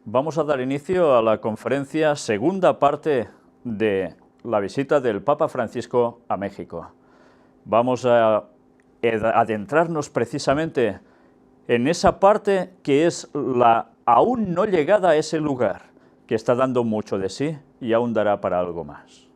Vamos a dar inicio a la conferencia, segunda parte de la visita del Papa Francisco a México. Vamos a adentrarnos precisamente en esa parte que es la aún no llegada a ese lugar, que está dando mucho de sí y aún dará para algo más.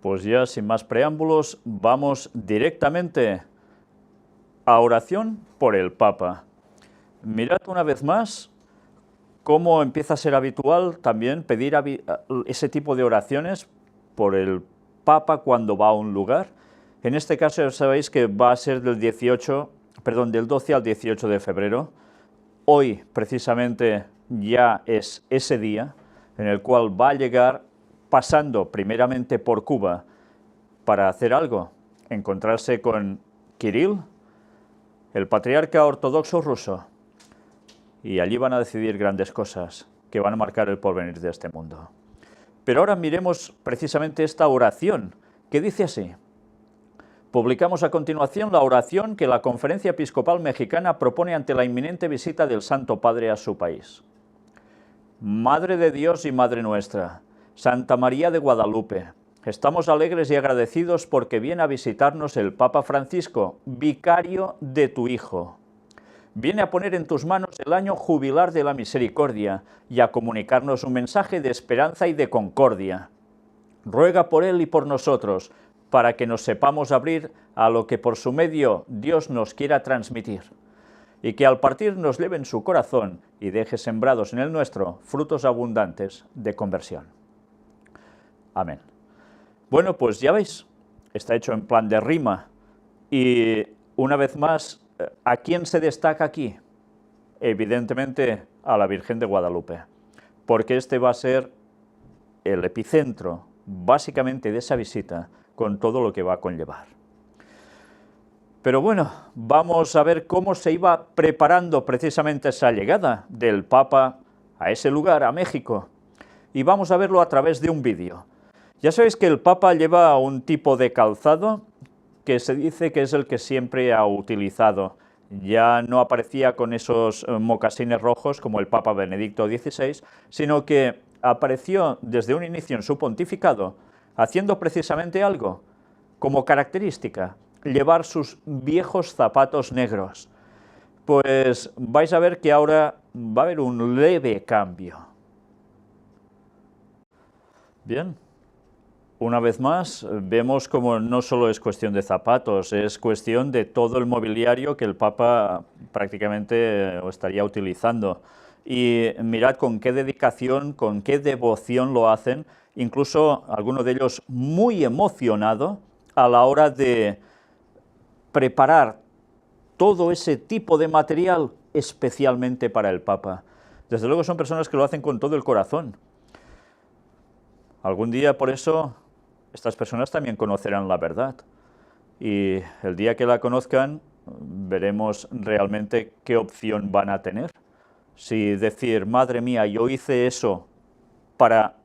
Pues ya sin más preámbulos, vamos directamente a oración por el Papa. Mirad una vez más cómo empieza a ser habitual también pedir ese tipo de oraciones por el Papa cuando va a un lugar. En este caso ya sabéis que va a ser del 12 al 18 de febrero. Hoy precisamente ya es ese día en el cual va a llegar pasando primeramente por Cuba para hacer algo, encontrarse con Kirill, el patriarca ortodoxo ruso, y allí van a decidir grandes cosas que van a marcar el porvenir de este mundo. Pero ahora miremos precisamente esta oración, que dice así. Publicamos a continuación la oración que la Conferencia Episcopal Mexicana propone ante la inminente visita del Santo Padre a su país. Madre de Dios y Madre nuestra, Santa María de Guadalupe, estamos alegres y agradecidos porque viene a visitarnos el Papa Francisco, vicario de tu Hijo. Viene a poner en tus manos el año jubilar de la misericordia y a comunicarnos un mensaje de esperanza y de concordia. Ruega por él y por nosotros, para que nos sepamos abrir a lo que por su medio Dios nos quiera transmitir, y que al partir nos lleve en su corazón y deje sembrados en el nuestro frutos abundantes de conversión. Amén. Bueno, pues ya veis, está hecho en plan de rima, y una vez más, ¿a quién se destaca aquí? Evidentemente a la Virgen de Guadalupe, porque este va a ser el epicentro, básicamente, de esa visita, con todo lo que va a conllevar. Pero bueno, vamos a ver cómo se iba preparando precisamente esa llegada del Papa a ese lugar, a México, y vamos a verlo a través de un vídeo. Ya sabéis que el Papa lleva un tipo de calzado que se dice que es el que siempre ha utilizado. Ya no aparecía con esos mocasines rojos como el Papa Benedicto XVI, sino que apareció desde un inicio en su pontificado haciendo precisamente algo, como característica, llevar sus viejos zapatos negros. Pues vais a ver que ahora va a haber un leve cambio. Bien. Una vez más, vemos como no solo es cuestión de zapatos, es cuestión de todo el mobiliario que el Papa prácticamente estaría utilizando. Y mirad con qué dedicación, con qué devoción lo hacen, incluso alguno de ellos muy emocionado a la hora de preparar todo ese tipo de material especialmente para el Papa. Desde luego son personas que lo hacen con todo el corazón. Algún día, por eso, estas personas también conocerán la verdad, y el día que la conozcan veremos realmente qué opción van a tener. Si decir, madre mía, yo hice eso para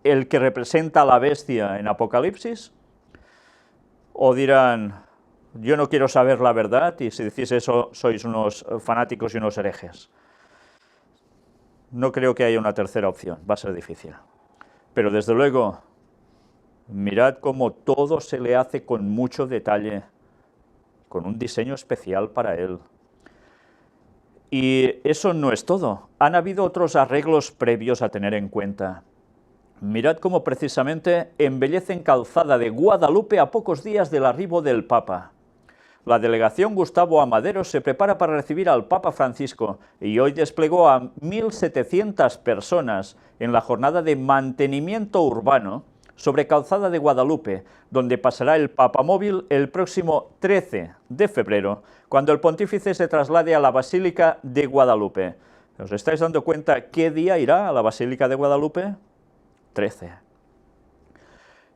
el que representa a la bestia en Apocalipsis, o dirán, yo no quiero saber la verdad, y si decís eso sois unos fanáticos y unos herejes. No creo que haya una tercera opción, va a ser difícil. Pero desde luego, mirad cómo todo se le hace con mucho detalle, con un diseño especial para él. Y eso no es todo. Han habido otros arreglos previos a tener en cuenta. Mirad cómo precisamente embellecen Calzada de Guadalupe a pocos días del arribo del Papa. La delegación Gustavo Amadero se prepara para recibir al Papa Francisco y hoy desplegó a 1.700 personas en la jornada de mantenimiento urbano sobre Calzada de Guadalupe, donde pasará el Papamóvil el próximo 13 de febrero, cuando el pontífice se traslade a la Basílica de Guadalupe. ¿Os estáis dando cuenta qué día irá a la Basílica de Guadalupe? 13.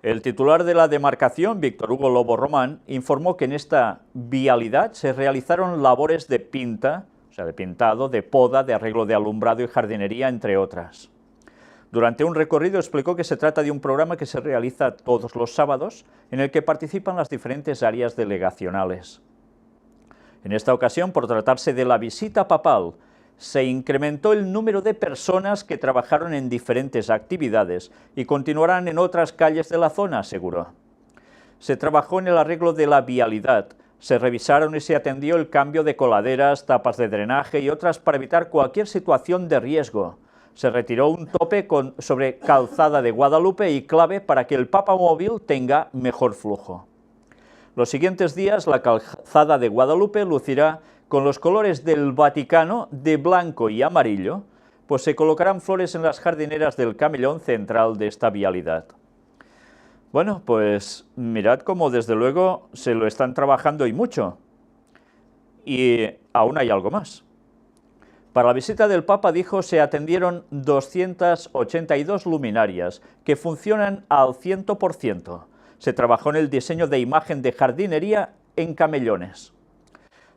El titular de la demarcación, Víctor Hugo Lobo Román, informó que en esta vialidad se realizaron labores de pinta, o sea, de pintado, de poda, de arreglo de alumbrado y jardinería, entre otras. Durante un recorrido explicó que se trata de un programa que se realiza todos los sábados, en el que participan las diferentes áreas delegacionales. En esta ocasión, por tratarse de la visita papal, se incrementó el número de personas que trabajaron en diferentes actividades y continuarán en otras calles de la zona, aseguró. Se trabajó en el arreglo de la vialidad, se revisaron y se atendió el cambio de coladeras, tapas de drenaje y otras para evitar cualquier situación de riesgo. Se retiró un tope sobre Calzada de Guadalupe y clave para que el Papamóvil tenga mejor flujo. Los siguientes días la Calzada de Guadalupe lucirá con los colores del Vaticano de blanco y amarillo, pues se colocarán flores en las jardineras del camellón central de esta vialidad. Bueno, pues mirad cómo desde luego se lo están trabajando y mucho. Y aún hay algo más. Para la visita del Papa, dijo, se atendieron 282 luminarias que funcionan al 100%. Se trabajó en el diseño de imagen de jardinería en camellones.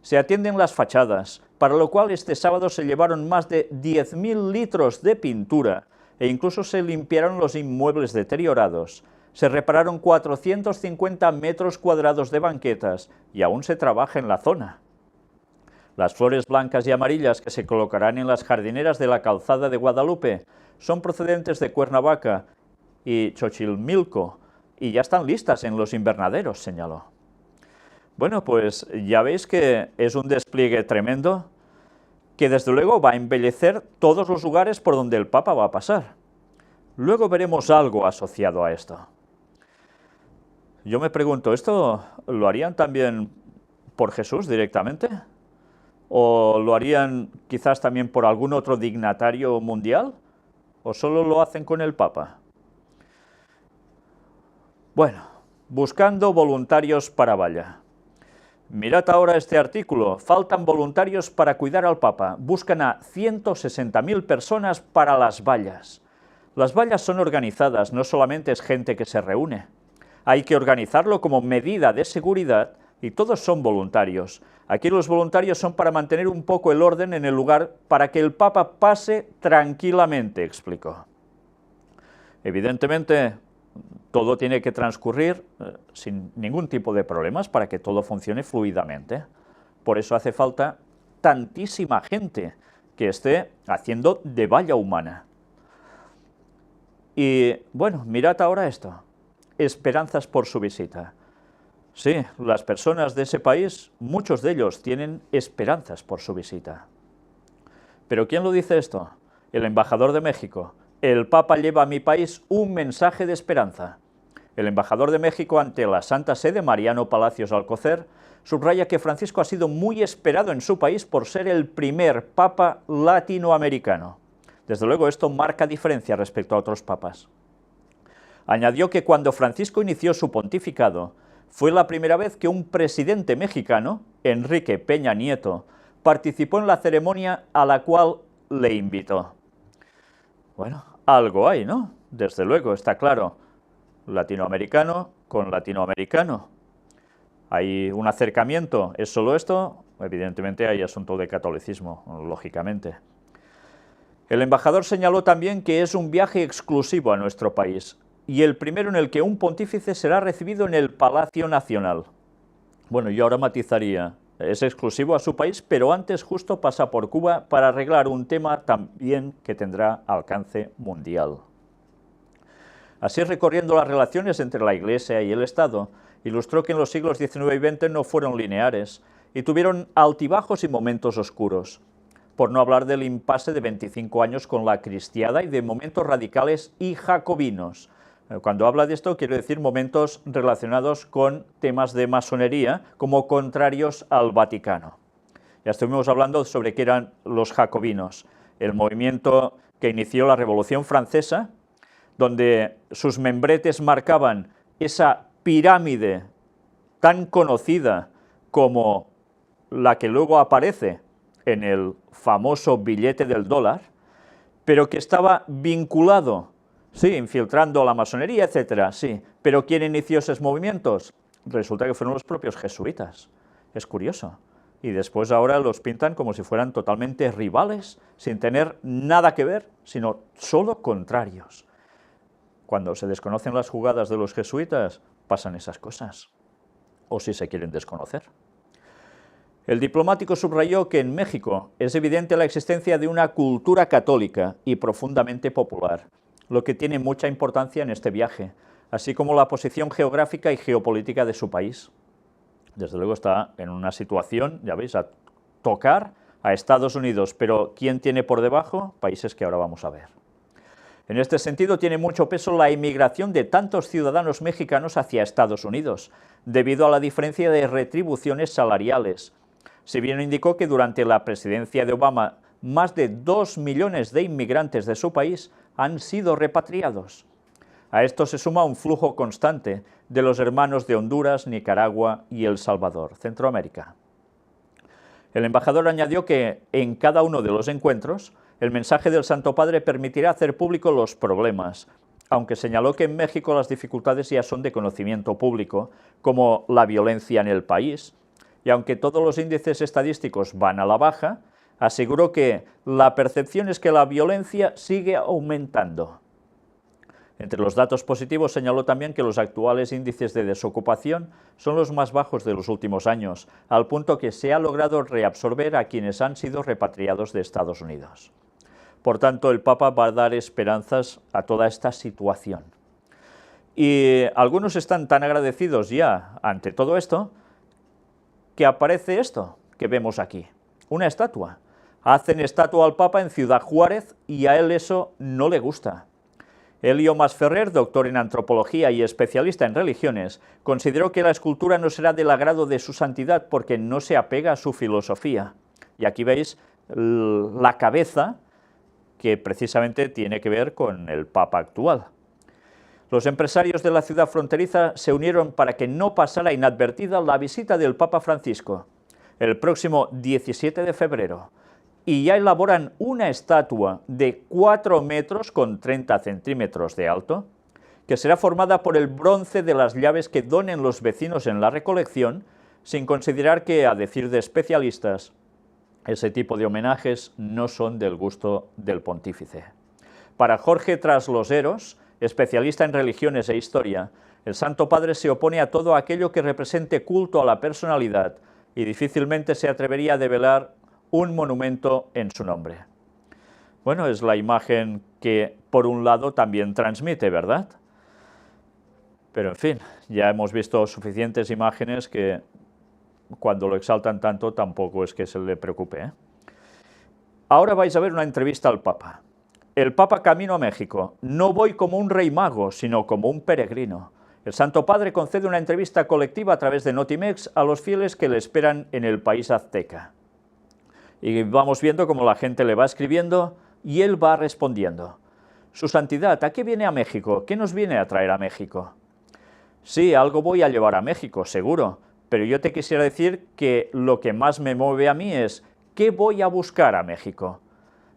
Se atienden las fachadas, para lo cual este sábado se llevaron más de 10.000 litros de pintura e incluso se limpiaron los inmuebles deteriorados. Se repararon 450 metros cuadrados de banquetas y aún se trabaja en la zona. Las flores blancas y amarillas que se colocarán en las jardineras de la Calzada de Guadalupe son procedentes de Cuernavaca y Xochimilco y ya están listas en los invernaderos, señaló. Bueno, pues ya veis que es un despliegue tremendo que desde luego va a embellecer todos los lugares por donde el Papa va a pasar. Luego veremos algo asociado a esto. Yo me pregunto, ¿esto lo harían también por Jesús directamente? ¿O lo harían quizás también por algún otro dignatario mundial? ¿O solo lo hacen con el Papa? Bueno, buscando voluntarios para valla. Mirad ahora este artículo. Faltan voluntarios para cuidar al Papa. Buscan a 160.000 personas para las vallas. Las vallas son organizadas, no solamente es gente que se reúne. Hay que organizarlo como medida de seguridad y todos son voluntarios. Aquí los voluntarios son para mantener un poco el orden en el lugar para que el Papa pase tranquilamente, explicó. Evidentemente, todo tiene que transcurrir sin ningún tipo de problemas para que todo funcione fluidamente. Por eso hace falta tantísima gente que esté haciendo de valla humana. Y bueno, mirad ahora esto. Esperanzas por su visita. Sí, las personas de ese país, muchos de ellos tienen esperanzas por su visita. ¿Pero quién lo dice esto? El embajador de México. El Papa lleva a mi país un mensaje de esperanza. El embajador de México ante la Santa Sede, Mariano Palacios Alcocer, subraya que Francisco ha sido muy esperado en su país por ser el primer Papa latinoamericano. Desde luego esto marca diferencia respecto a otros papas. Añadió que cuando Francisco inició su pontificado, fue la primera vez que un presidente mexicano, Enrique Peña Nieto, participó en la ceremonia a la cual le invitó. Bueno, algo hay, ¿no? Desde luego, está claro. Latinoamericano con latinoamericano. Hay un acercamiento. ¿Es solo esto? Evidentemente hay asunto de catolicismo, lógicamente. El embajador señaló también que es un viaje exclusivo a nuestro país y el primero en el que un pontífice será recibido en el Palacio Nacional. Bueno, yo ahora matizaría, es exclusivo a su país, pero antes justo pasa por Cuba para arreglar un tema también que tendrá alcance mundial. Así, recorriendo las relaciones entre la Iglesia y el Estado, ilustró que en los siglos XIX y XX no fueron lineares y tuvieron altibajos y momentos oscuros. por no hablar del impasse de 25 años con la cristiada y de momentos radicales y jacobinos. Cuando habla de esto, quiero decir momentos relacionados con temas de masonería, como contrarios al Vaticano. Ya estuvimos hablando sobre qué eran los jacobinos, el movimiento que inició la Revolución Francesa, donde sus membretes marcaban esa pirámide tan conocida como la que luego aparece en el famoso billete del dólar, pero que estaba vinculado, sí, infiltrando a la masonería, etcétera, sí, pero ¿quién inició esos movimientos? Resulta que fueron los propios jesuitas. Es curioso. Y después ahora los pintan como si fueran totalmente rivales, sin tener nada que ver, sino solo contrarios. Cuando se desconocen las jugadas de los jesuitas, pasan esas cosas. O si se quieren desconocer. El diplomático subrayó que en México es evidente la existencia de una cultura católica y profundamente popular, lo que tiene mucha importancia en este viaje, así como la posición geográfica y geopolítica de su país. Desde luego está en una situación, ya veis, a tocar a Estados Unidos, pero ¿quién tiene por debajo? Países que ahora vamos a ver. En este sentido tiene mucho peso la inmigración de tantos ciudadanos mexicanos hacia Estados Unidos, debido a la diferencia de retribuciones salariales. Si bien indicó que durante la presidencia de Obama más de 2 millones de inmigrantes de su país han sido repatriados. A esto se suma un flujo constante de los hermanos de Honduras, Nicaragua y El Salvador, Centroamérica. El embajador añadió que en cada uno de los encuentros el mensaje del Santo Padre permitirá hacer público los problemas, aunque señaló que en México las dificultades ya son de conocimiento público, como la violencia en el país, y aunque todos los índices estadísticos van a la baja, aseguró que la percepción es que la violencia sigue aumentando. Entre los datos positivos señaló también que los actuales índices de desocupación son los más bajos de los últimos años, al punto que se ha logrado reabsorber a quienes han sido repatriados de Estados Unidos. Por tanto, el Papa va a dar esperanzas a toda esta situación. Y algunos están tan agradecidos ya ante todo esto, que aparece esto que vemos aquí, una estatua. Hacen estatua al Papa en Ciudad Juárez y a él eso no le gusta. Elio Masferrer, doctor en antropología y especialista en religiones, consideró que la escultura no será del agrado de su santidad porque no se apega a su filosofía. Y aquí veis la cabeza que precisamente tiene que ver con el Papa actual. Los empresarios de la ciudad fronteriza se unieron para que no pasara inadvertida la visita del Papa Francisco, el próximo 17 de febrero, y ya elaboran una estatua de 4 metros con 30 centímetros de alto, que será formada por el bronce de las llaves que donen los vecinos en la recolección, sin considerar que, a decir de especialistas, ese tipo de homenajes no son del gusto del pontífice. Para Jorge Trasloseros, especialista en religiones e historia, el Santo Padre se opone a todo aquello que represente culto a la personalidad y difícilmente se atrevería a develar un monumento en su nombre. Bueno, es la imagen que, por un lado, también transmite, ¿verdad? Pero, en fin, ya hemos visto suficientes imágenes que, cuando lo exaltan tanto, tampoco es que se le preocupe, ¿eh? Ahora vais a ver una entrevista al Papa. El Papa camino a México. No voy como un rey mago, sino como un peregrino. El Santo Padre concede una entrevista colectiva a través de Notimex a los fieles que le esperan en el país azteca. Y vamos viendo cómo la gente le va escribiendo y él va respondiendo. Su Santidad, ¿a qué viene a México? ¿Qué nos viene a traer a México? Sí, algo voy a llevar a México, seguro, pero yo te quisiera decir que lo que más me mueve a mí es ¿qué voy a buscar a México?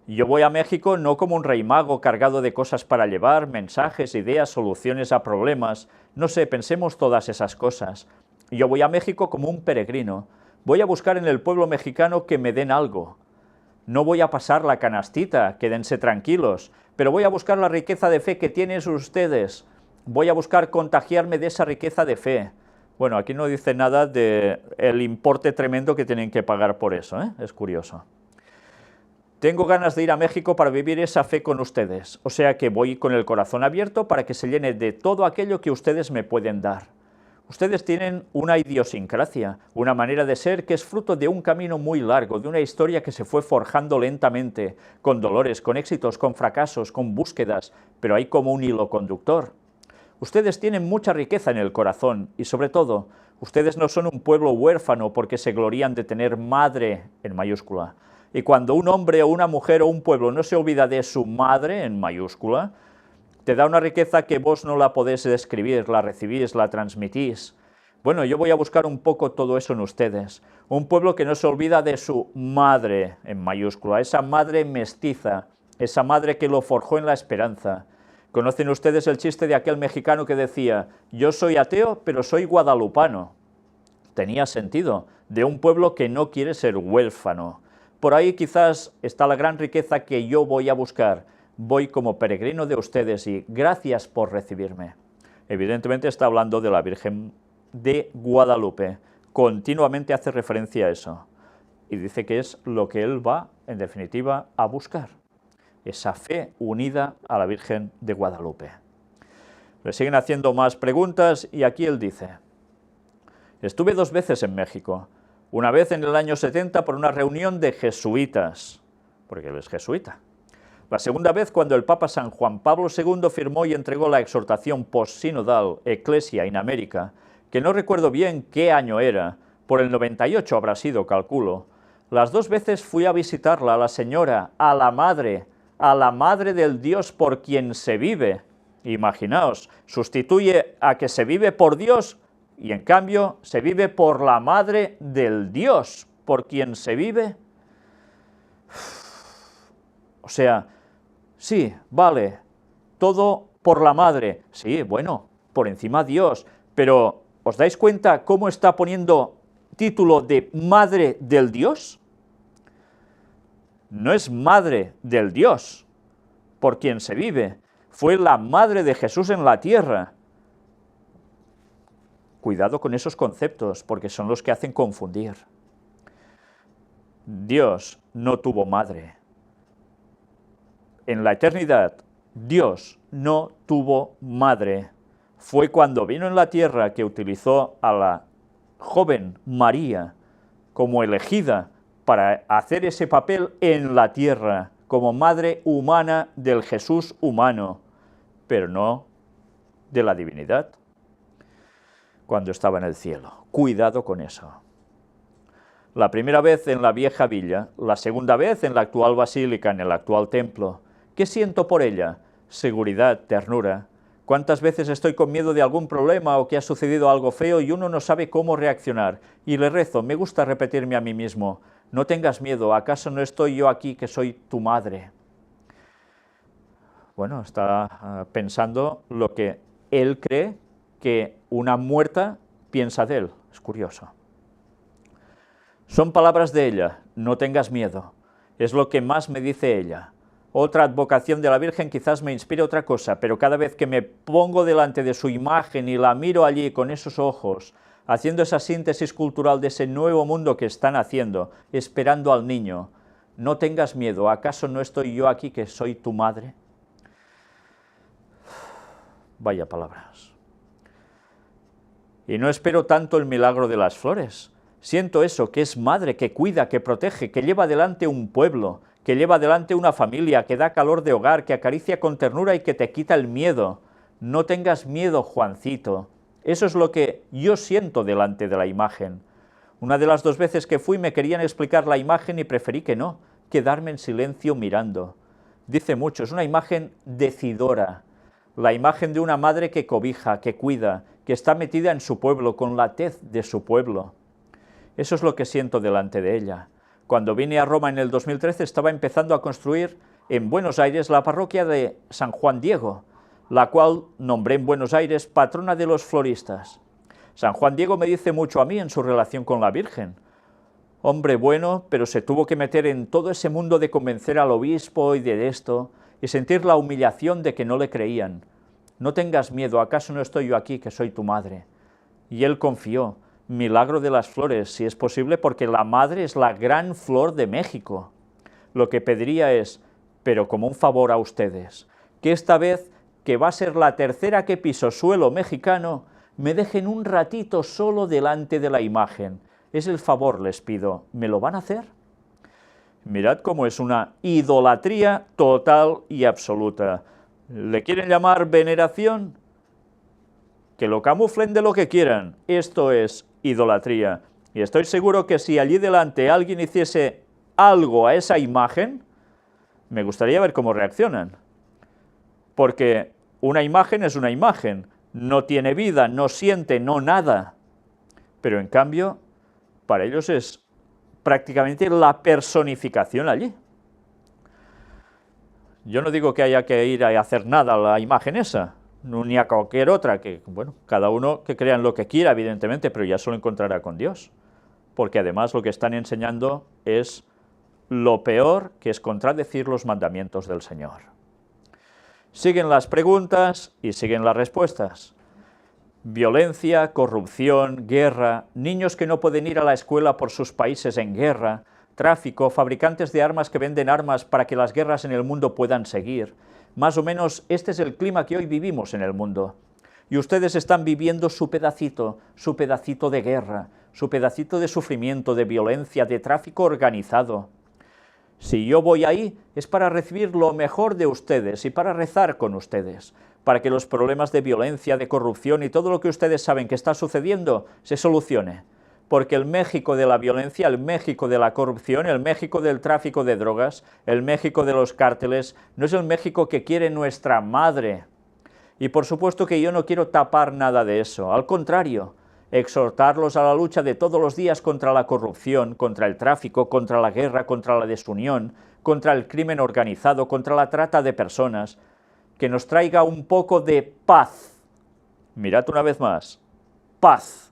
Yo voy a México no como un rey mago cargado de cosas para llevar, mensajes, ideas, soluciones a problemas. No sé, pensemos todas esas cosas. Yo voy a México como un peregrino. Voy a buscar en el pueblo mexicano que me den algo. No voy a pasar la canastita, quédense tranquilos, pero voy a buscar la riqueza de fe que tienen ustedes. Voy a buscar contagiarme de esa riqueza de fe. Bueno, aquí no dice nada del importe tremendo que tienen que pagar por eso, ¿eh? Es curioso. Tengo ganas de ir a México para vivir esa fe con ustedes, o sea que voy con el corazón abierto para que se llene de todo aquello que ustedes me pueden dar. Ustedes tienen una idiosincrasia, una manera de ser que es fruto de un camino muy largo, de una historia que se fue forjando lentamente, con dolores, con éxitos, con fracasos, con búsquedas, pero hay como un hilo conductor. Ustedes tienen mucha riqueza en el corazón y, sobre todo, ustedes no son un pueblo huérfano porque se glorían de tener madre en mayúscula. Y cuando un hombre o una mujer o un pueblo no se olvida de su madre en mayúscula, te da una riqueza que vos no la podés describir, la recibís, la transmitís. Bueno, yo voy a buscar un poco todo eso en ustedes. Un pueblo que no se olvida de su madre en mayúscula, esa madre mestiza, esa madre que lo forjó en la esperanza. ¿Conocen ustedes el chiste de aquel mexicano que decía, yo soy ateo, pero soy guadalupano? Tenía sentido, de un pueblo que no quiere ser huérfano. Por ahí quizás está la gran riqueza que yo voy a buscar. Voy como peregrino de ustedes y gracias por recibirme. Evidentemente está hablando de la Virgen de Guadalupe. Continuamente hace referencia a eso. Y dice que es lo que él va, en definitiva, a buscar. Esa fe unida a la Virgen de Guadalupe. Le siguen haciendo más preguntas y aquí él dice, estuve 2 veces en México. Una vez en el año 70 por una reunión de jesuitas, porque él es jesuita. La segunda vez cuando el Papa San Juan Pablo II firmó y entregó la exhortación postsinodal Ecclesia in America, que no recuerdo bien qué año era, por el 98 habrá sido, calculo. Las 2 veces fui a visitarla, a la señora, a la madre del Dios por quien se vive. Imaginaos, sustituye a que se vive por Dios y en cambio se vive por la madre del Dios por quien se vive. O sea, sí, vale, todo por la madre. Sí, bueno, por encima Dios. Pero, ¿os dais cuenta cómo está poniendo título de madre del Dios? No es madre del Dios por quien se vive. Fue la madre de Jesús en la tierra. Cuidado con esos conceptos, porque son los que hacen confundir. Dios no tuvo madre. En la eternidad, Dios no tuvo madre. Fue cuando vino en la tierra que utilizó a la joven María como elegida para hacer ese papel en la tierra, como madre humana del Jesús humano, pero no de la divinidad, cuando estaba en el cielo. Cuidado con eso. La primera vez en la vieja villa, la segunda vez en la actual basílica, en el actual templo. ¿Qué siento por ella? Seguridad, ternura. ¿Cuántas veces estoy con miedo de algún problema o que ha sucedido algo feo y uno no sabe cómo reaccionar? Y le rezo, me gusta repetirme a mí mismo, no tengas miedo, ¿acaso no estoy yo aquí que soy tu madre? Bueno, está pensando lo que él cree que una muerta piensa de él. Es curioso. Son palabras de ella, no tengas miedo. Es lo que más me dice ella. Otra advocación de la Virgen quizás me inspire otra cosa, pero cada vez que me pongo delante de su imagen y la miro allí con esos ojos, haciendo esa síntesis cultural de ese nuevo mundo que están haciendo, esperando al niño, no tengas miedo, ¿acaso no estoy yo aquí que soy tu madre? Vaya palabras. Y no espero tanto el milagro de las flores. Siento eso, que es madre, que cuida, que protege, que lleva adelante un pueblo, que lleva adelante una familia, que da calor de hogar, que acaricia con ternura y que te quita el miedo. No tengas miedo, Juancito. Eso es lo que yo siento delante de la imagen. Una de las 2 veces que fui me querían explicar la imagen y preferí que no, quedarme en silencio mirando. Dice mucho, es una imagen decidora. La imagen de una madre que cobija, que cuida, que está metida en su pueblo, con la tez de su pueblo. Eso es lo que siento delante de ella. Cuando vine a Roma en el 2013 estaba empezando a construir en Buenos Aires la parroquia de San Juan Diego, la cual nombré en Buenos Aires patrona de los floristas. San Juan Diego me dice mucho a mí en su relación con la Virgen. Hombre bueno, pero se tuvo que meter en todo ese mundo de convencer al obispo y de esto, y sentir la humillación de que no le creían. No tengas miedo, ¿acaso no estoy yo aquí que soy tu madre? Y él confió. Milagro de las flores, si es posible, porque la madre es la gran flor de México. Lo que pediría es, pero como un favor a ustedes, que esta vez, que va a ser la tercera que piso suelo mexicano, me dejen un ratito solo delante de la imagen. Es el favor, les pido. ¿Me lo van a hacer? Mirad cómo es una idolatría total y absoluta. ¿Le quieren llamar veneración? Que lo camuflen de lo que quieran. Esto es idolatría. Y estoy seguro que si allí delante alguien hiciese algo a esa imagen, me gustaría ver cómo reaccionan. Porque una imagen es una imagen, no tiene vida, no siente, no nada. Pero en cambio, para ellos es prácticamente la personificación allí. Yo no digo que haya que ir a hacer nada a la imagen esa, ni a cualquier otra, que, bueno, cada uno que crea en lo que quiera, evidentemente, pero ya se lo encontrará con Dios. Porque además lo que están enseñando es lo peor, que es contradecir los mandamientos del Señor. Siguen las preguntas y siguen las respuestas. Violencia, corrupción, guerra, niños que no pueden ir a la escuela por sus países en guerra, tráfico, fabricantes de armas que venden armas para que las guerras en el mundo puedan seguir. Más o menos este es el clima que hoy vivimos en el mundo. Y ustedes están viviendo su pedacito de guerra, su pedacito de sufrimiento, de violencia, de tráfico organizado. Si yo voy ahí es para recibir lo mejor de ustedes y para rezar con ustedes, para que los problemas de violencia, de corrupción y todo lo que ustedes saben que está sucediendo se solucione. Porque el México de la violencia, el México de la corrupción, el México del tráfico de drogas, el México de los cárteles, no es el México que quiere nuestra madre. Y por supuesto que yo no quiero tapar nada de eso, al contrario, exhortarlos a la lucha de todos los días contra la corrupción, contra el tráfico, contra la guerra, contra la desunión, contra el crimen organizado, contra la trata de personas, que nos traiga un poco de paz. Mirad una vez más, paz.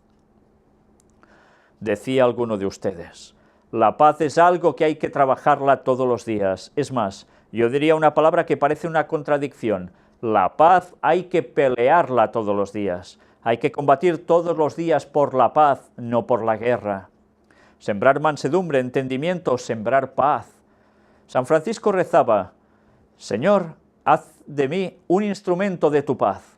Decía alguno de ustedes, la paz es algo que hay que trabajarla todos los días. Es más, yo diría una palabra que parece una contradicción. La paz hay que pelearla todos los días. Hay que combatir todos los días por la paz, no por la guerra. Sembrar mansedumbre, entendimiento, sembrar paz. San Francisco rezaba, Señor, haz de mí un instrumento de tu paz.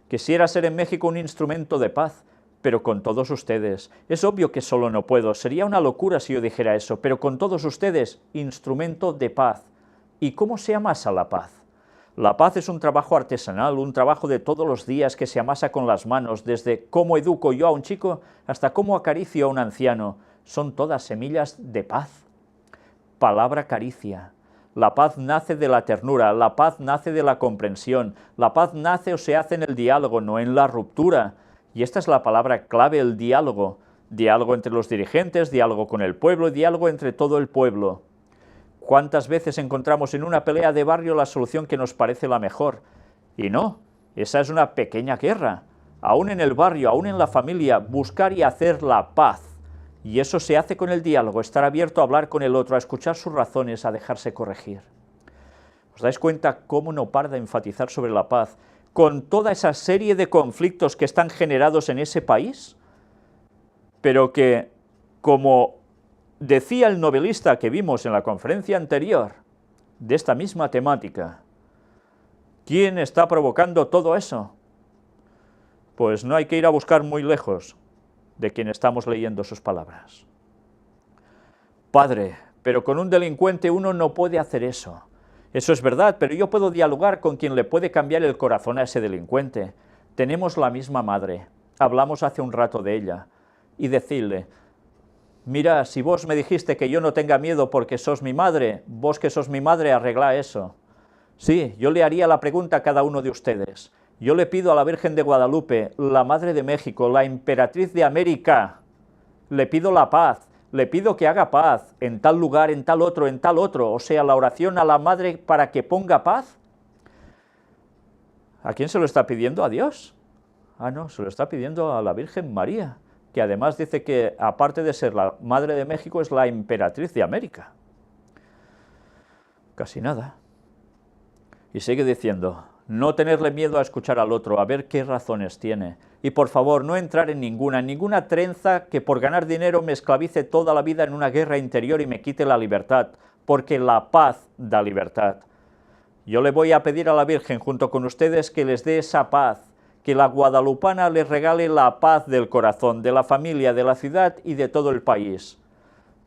Quisiera ser en México un instrumento de paz, pero con todos ustedes. Es obvio que solo no puedo, sería una locura si yo dijera eso, pero con todos ustedes, instrumento de paz. ¿Y cómo se amasa la paz? La paz es un trabajo artesanal, un trabajo de todos los días que se amasa con las manos, desde cómo educo yo a un chico hasta cómo acaricio a un anciano. Son todas semillas de paz. Palabra caricia. La paz nace de la ternura, la paz nace de la comprensión, la paz nace o se hace en el diálogo, no en la ruptura. Y esta es la palabra clave, el diálogo. Diálogo entre los dirigentes, diálogo con el pueblo y diálogo entre todo el pueblo. ¿Cuántas veces encontramos en una pelea de barrio la solución que nos parece la mejor? Y no, esa es una pequeña guerra. Aún en el barrio, aún en la familia, buscar y hacer la paz. Y eso se hace con el diálogo, estar abierto a hablar con el otro, a escuchar sus razones, a dejarse corregir. ¿Os dais cuenta cómo no para de enfatizar sobre la paz? Con toda esa serie de conflictos que están generados en ese país, pero que, como decía el novelista que vimos en la conferencia anterior, de esta misma temática, ¿quién está provocando todo eso? Pues no hay que ir a buscar muy lejos de quien estamos leyendo sus palabras. Padre, pero con un delincuente uno no puede hacer eso. Eso es verdad, pero yo puedo dialogar con quien le puede cambiar el corazón a ese delincuente. Tenemos la misma madre, hablamos hace un rato de ella, y decirle, mira, si vos me dijiste que yo no tenga miedo porque sos mi madre, vos que sos mi madre arregla eso. Sí, yo le haría la pregunta a cada uno de ustedes. Yo le pido a la Virgen de Guadalupe, la Madre de México, la Emperatriz de América, le pido la paz, le pido que haga paz en tal lugar, en tal otro, o sea, la oración a la Madre para que ponga paz. ¿A quién se lo está pidiendo? ¿A Dios? Ah, no, se lo está pidiendo a la Virgen María, que además dice que, aparte de ser la Madre de México, es la Emperatriz de América. Casi nada. Y sigue diciendo, no tenerle miedo a escuchar al otro, a ver qué razones tiene. Y por favor, no entrar en ninguna trenza que por ganar dinero me esclavice toda la vida en una guerra interior y me quite la libertad, porque la paz da libertad. Yo le voy a pedir a la Virgen junto con ustedes que les dé esa paz, que la guadalupana le regale la paz del corazón, de la familia, de la ciudad y de todo el país.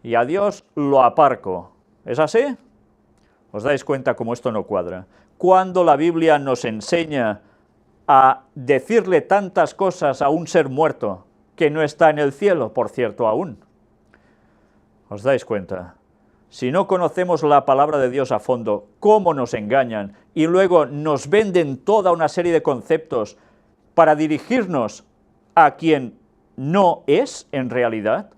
Y a Dios lo aparco. ¿Es así? ¿Os dais cuenta cómo esto no cuadra? Cuando la Biblia nos enseña a decirle tantas cosas a un ser muerto que no está en el cielo, por cierto, aún. ¿Os dais cuenta? Si no conocemos la palabra de Dios a fondo, cómo nos engañan y luego nos venden toda una serie de conceptos para dirigirnos a quien no es en realidad.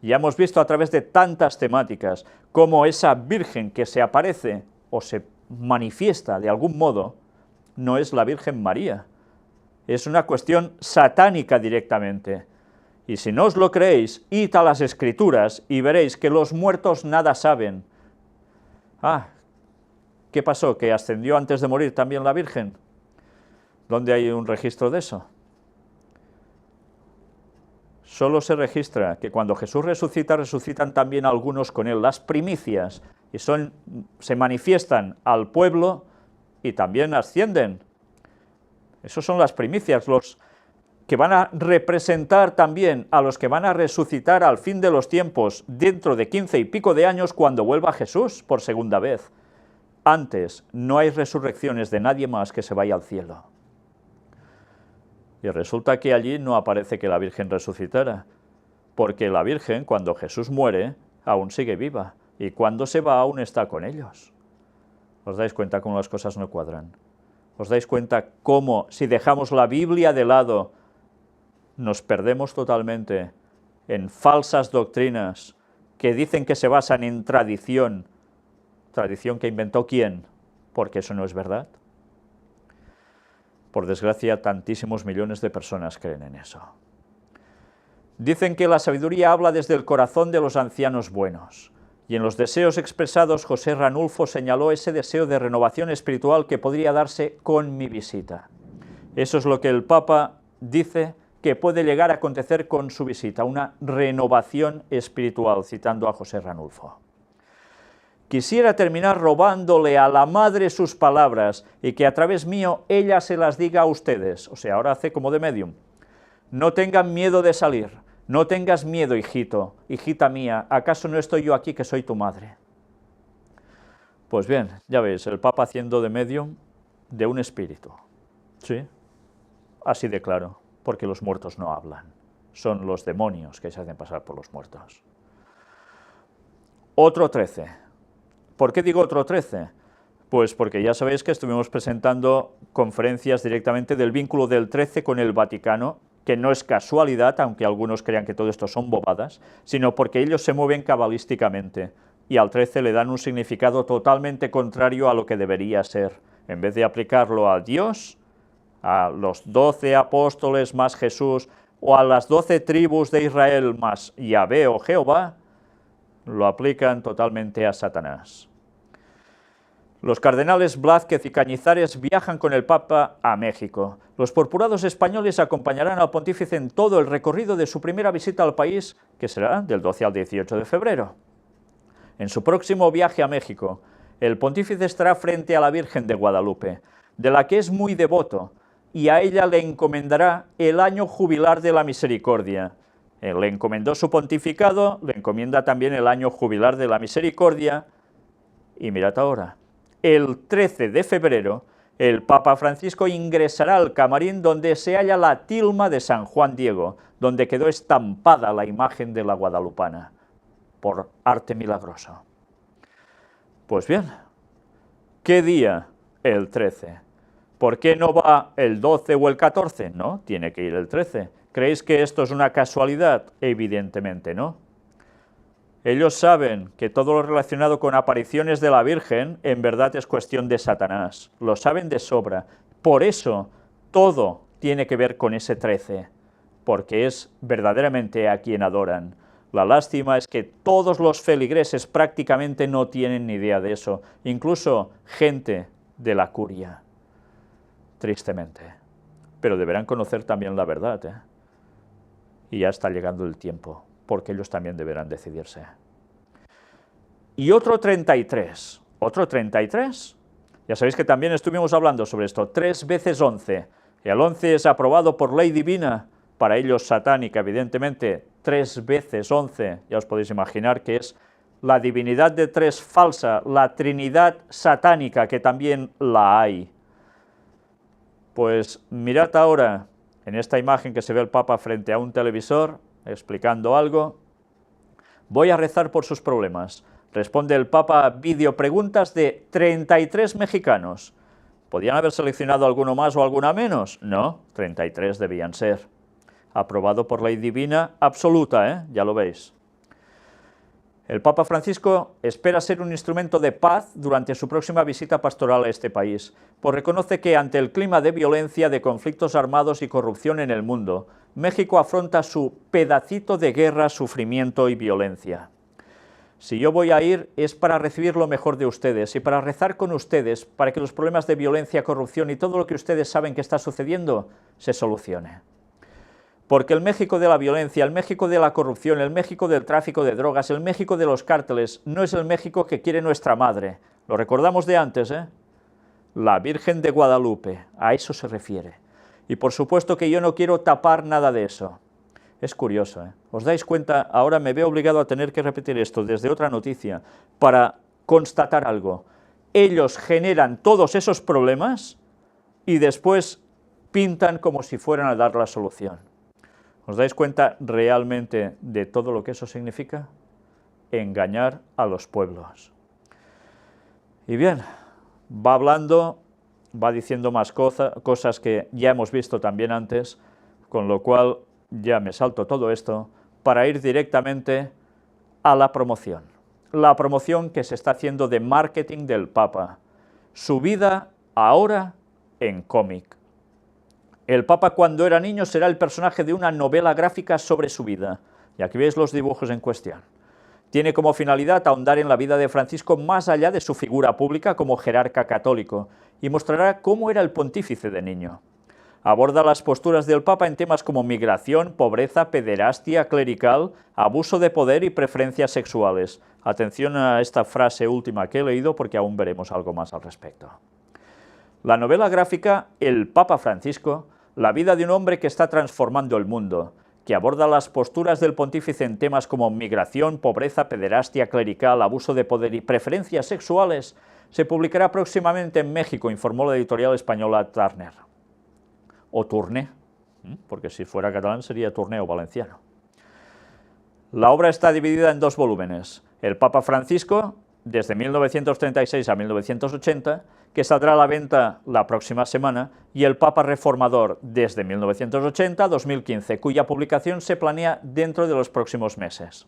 Ya hemos visto a través de tantas temáticas cómo esa Virgen que se aparece o se manifiesta de algún modo no es la Virgen María. Es una cuestión satánica directamente. Y si no os lo creéis, id a las Escrituras y veréis que los muertos nada saben. Ah, ¿qué pasó? ¿Que ascendió antes de morir también la Virgen? ¿Dónde hay un registro de eso? Solo se registra que cuando Jesús resucita, resucitan también algunos con él, las primicias, y se manifiestan al pueblo y también ascienden. Esos son las primicias, los que van a representar también a los que van a resucitar al fin de los tiempos, dentro de 15 y pico de años, cuando vuelva Jesús por segunda vez. Antes no hay resurrecciones de nadie más que se vaya al cielo. Y resulta que allí no aparece que la Virgen resucitara, porque la Virgen, cuando Jesús muere, aún sigue viva, y cuando se va aún está con ellos. ¿Os dais cuenta cómo las cosas no cuadran? ¿Os dais cuenta cómo, si dejamos la Biblia de lado, nos perdemos totalmente en falsas doctrinas que dicen que se basan en tradición? ¿Tradición que inventó quién? Porque eso no es verdad. Por desgracia, tantísimos millones de personas creen en eso. Dicen que la sabiduría habla desde el corazón de los ancianos buenos. Y en los deseos expresados, José Ranulfo señaló ese deseo de renovación espiritual que podría darse con mi visita. Eso es lo que el Papa dice que puede llegar a acontecer con su visita, una renovación espiritual, citando a José Ranulfo. Quisiera terminar robándole a la madre sus palabras y que a través mío ella se las diga a ustedes. O sea, ahora hace como de medium. No tengan miedo de salir, no tengas miedo, hijito, hijita mía, ¿acaso no estoy yo aquí que soy tu madre? Pues bien, ya veis, el Papa haciendo de medium de un espíritu. Sí, así de claro, porque los muertos no hablan. Son los demonios que se hacen pasar por los muertos. Otro 13. ¿Por qué digo otro 13? Pues porque ya sabéis que estuvimos presentando conferencias directamente del vínculo del 13 con el Vaticano, que no es casualidad, aunque algunos crean que todo esto son bobadas, sino porque ellos se mueven cabalísticamente, y al 13 le dan un significado totalmente contrario a lo que debería ser. En vez de aplicarlo a Dios, a los 12 apóstoles más Jesús, o a las 12 tribus de Israel más Yahvé o Jehová, lo aplican totalmente a Satanás. Los cardenales Blázquez y Cañizares viajan con el Papa a México. Los purpurados españoles acompañarán al pontífice en todo el recorrido de su primera visita al país, que será del 12 al 18 de febrero. En su próximo viaje a México, el pontífice estará frente a la Virgen de Guadalupe, de la que es muy devoto, y a ella le encomendará el año jubilar de la misericordia. Le encomendó su pontificado, le encomienda también el año jubilar de la misericordia, y mirad ahora, el 13 de febrero, el Papa Francisco ingresará al camarín donde se halla la tilma de San Juan Diego, donde quedó estampada la imagen de la guadalupana, por arte milagroso. Pues bien, ¿qué día? El 13. ¿Por qué no va el 12 o el 14? No, tiene que ir el 13. ¿Creéis que esto es una casualidad? Evidentemente no. Ellos saben que todo lo relacionado con apariciones de la Virgen en verdad es cuestión de Satanás. Lo saben de sobra. Por eso todo tiene que ver con ese 13, porque es verdaderamente a quien adoran. La lástima es que todos los feligreses prácticamente no tienen ni idea de eso, incluso gente de la curia, tristemente. Pero deberán conocer también la verdad, ¿eh? Y ya está llegando el tiempo, porque ellos también deberán decidirse. Y otro 33, ¿otro 33? Ya sabéis que también estuvimos hablando sobre esto, 3 veces 11, El 11 es aprobado por ley divina, para ellos satánica, evidentemente, 3 veces 11, ya os podéis imaginar que es la divinidad de 3 falsa, la Trinidad satánica, que también la hay. Pues mirad ahora, en esta imagen que se ve el Papa frente a un televisor, explicando algo. Voy a rezar por sus problemas. Responde el Papa a videopreguntas de 33 mexicanos. ¿Podían haber seleccionado alguno más o alguna menos? No, 33 debían ser. Aprobado por ley divina absoluta, ya lo veis. El Papa Francisco espera ser un instrumento de paz durante su próxima visita pastoral a este país, pues reconoce que ante el clima de violencia, de conflictos armados y corrupción en el mundo, México afronta su pedacito de guerra, sufrimiento y violencia. Si yo voy a ir es para recibir lo mejor de ustedes y para rezar con ustedes para que los problemas de violencia, corrupción y todo lo que ustedes saben que está sucediendo se solucione. Porque el México de la violencia, el México de la corrupción, el México del tráfico de drogas, el México de los cárteles, no es el México que quiere nuestra madre. Lo recordamos de antes, La Virgen de Guadalupe, a eso se refiere. Y por supuesto que yo no quiero tapar nada de eso. Es curioso, ¿Os dais cuenta? Ahora me veo obligado a tener que repetir esto desde otra noticia para constatar algo. Ellos generan todos esos problemas y después pintan como si fueran a dar la solución. ¿Os dais cuenta realmente de todo lo que eso significa? Engañar a los pueblos. Y bien, va hablando, va diciendo más cosas que ya hemos visto también antes, con lo cual ya me salto todo esto para ir directamente a la promoción. La promoción que se está haciendo de marketing del Papa. Su vida ahora en cómic. El Papa cuando era niño será el personaje de una novela gráfica sobre su vida. Y aquí veis los dibujos en cuestión. Tiene como finalidad ahondar en la vida de Francisco más allá de su figura pública como jerarca católico y mostrará cómo era el pontífice de niño. Aborda las posturas del Papa en temas como migración, pobreza, pederastia clerical, abuso de poder y preferencias sexuales. Atención a esta frase última que he leído porque aún veremos algo más al respecto. La novela gráfica El Papa Francisco, la vida de un hombre que está transformando el mundo, que aborda las posturas del pontífice en temas como migración, pobreza, pederastia clerical, abuso de poder y preferencias sexuales, se publicará próximamente en México, informó la editorial española Turner. O Tourné, porque si fuera catalán sería Tourné o valenciano. La obra está dividida en 2 volúmenes. El Papa Francisco, desde 1936 a 1980, que saldrá a la venta la próxima semana, y El Papa Reformador, desde 1980 a 2015, cuya publicación se planea dentro de los próximos meses.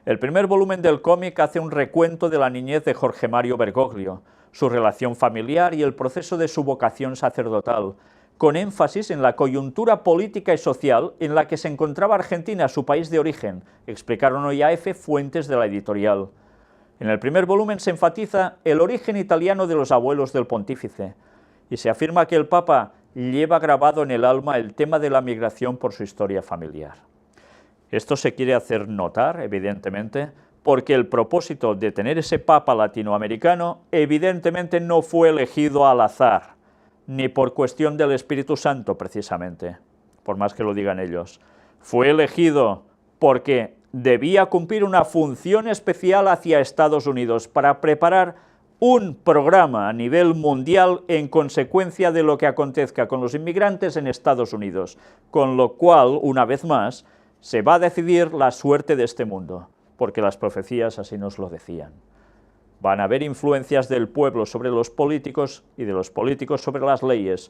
El primer volumen del cómic hace un recuento de la niñez de Jorge Mario Bergoglio, su relación familiar y el proceso de su vocación sacerdotal, con énfasis en la coyuntura política y social en la que se encontraba Argentina, su país de origen, explicaron hoy a EFE fuentes de la editorial. En el primer volumen se enfatiza el origen italiano de los abuelos del pontífice y se afirma que el Papa lleva grabado en el alma el tema de la migración por su historia familiar. Esto se quiere hacer notar, evidentemente, porque el propósito de tener ese Papa latinoamericano evidentemente no fue elegido al azar, ni por cuestión del Espíritu Santo precisamente, por más que lo digan ellos. Fue elegido porque debía cumplir una función especial hacia Estados Unidos para preparar un programa a nivel mundial en consecuencia de lo que acontezca con los inmigrantes en Estados Unidos, con lo cual, una vez más, se va a decidir la suerte de este mundo, porque las profecías así nos lo decían. Van a haber influencias del pueblo sobre los políticos y de los políticos sobre las leyes,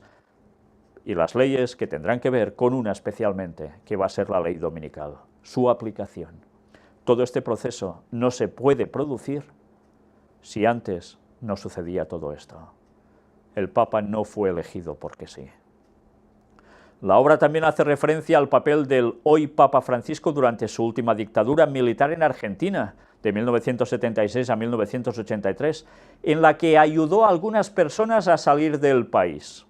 y las leyes que tendrán que ver con una especialmente, que va a ser la ley dominical, su aplicación. Todo este proceso no se puede producir si antes no sucedía todo esto. El Papa no fue elegido porque sí. La obra también hace referencia al papel del hoy Papa Francisco durante su última dictadura militar en Argentina, de 1976 a 1983, en la que ayudó a algunas personas a salir del país.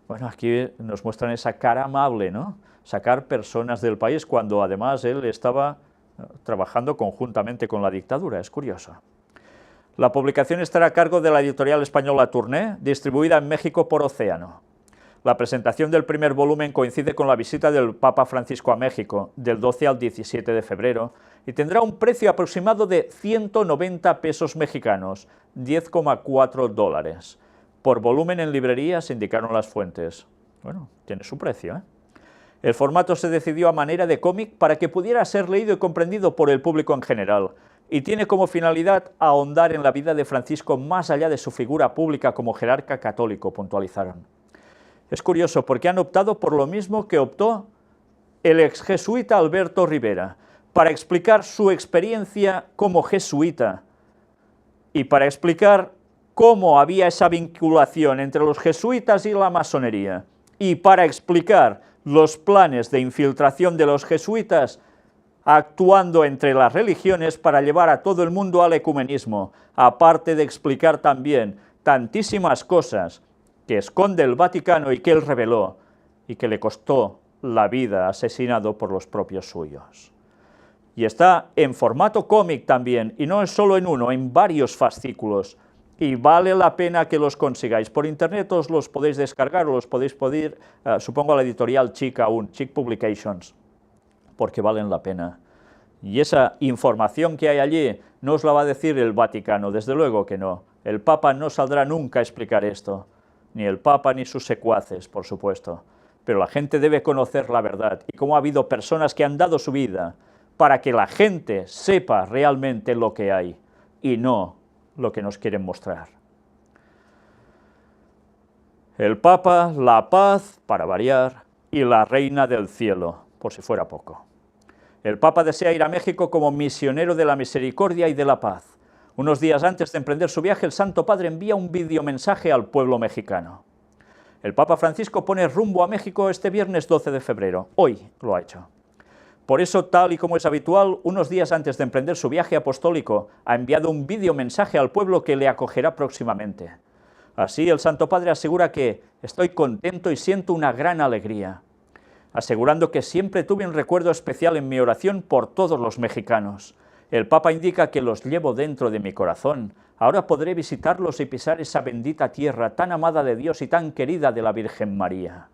Bueno, aquí nos muestran esa cara amable, ¿no? Sacar personas del país cuando además él estaba trabajando conjuntamente con la dictadura, es curioso. La publicación estará a cargo de la editorial española Tourné, distribuida en México por Océano. La presentación del primer volumen coincide con la visita del Papa Francisco a México, del 12 al 17 de febrero, y tendrá un precio aproximado de 190 pesos mexicanos, 10,4 dólares. Por volumen en librerías, indicaron las fuentes. Bueno, tiene su precio, ¿eh? El formato se decidió a manera de cómic para que pudiera ser leído y comprendido por el público en general, y tiene como finalidad ahondar en la vida de Francisco más allá de su figura pública como jerarca católico, puntualizaron. Es curioso porque han optado por lo mismo que optó el ex jesuita Alberto Rivera, para explicar su experiencia como jesuita y para explicar cómo había esa vinculación entre los jesuitas y la masonería, y para explicar los planes de infiltración de los jesuitas actuando entre las religiones para llevar a todo el mundo al ecumenismo, aparte de explicar también tantísimas cosas que esconde el Vaticano y que él reveló, y que le costó la vida asesinado por los propios suyos. Y está en formato cómic también, y no es solo en uno, en varios fascículos, y vale la pena que los consigáis. Por internet os los podéis descargar, o los podéis pedir, supongo a la editorial Chic aún, Chic Publications, porque valen la pena. Y esa información que hay allí no os la va a decir el Vaticano, desde luego que no. El Papa no saldrá nunca a explicar esto, ni el Papa ni sus secuaces, por supuesto. Pero la gente debe conocer la verdad, y cómo ha habido personas que han dado su vida para que la gente sepa realmente lo que hay, y no lo que nos quieren mostrar. El Papa, la paz, para variar, y la Reina del Cielo, por si fuera poco. El Papa desea ir a México como misionero de la misericordia y de la paz. Unos días antes de emprender su viaje, el Santo Padre envía un videomensaje al pueblo mexicano. El Papa Francisco pone rumbo a México este viernes 12 de febrero. Hoy lo ha hecho. Por eso, tal y como es habitual, unos días antes de emprender su viaje apostólico, ha enviado un videomensaje al pueblo que le acogerá próximamente. Así, el Santo Padre asegura que «estoy contento y siento una gran alegría», asegurando que siempre tuve un recuerdo especial en mi oración por todos los mexicanos. El Papa indica que los llevo dentro de mi corazón. Ahora podré visitarlos y pisar esa bendita tierra tan amada de Dios y tan querida de la Virgen María.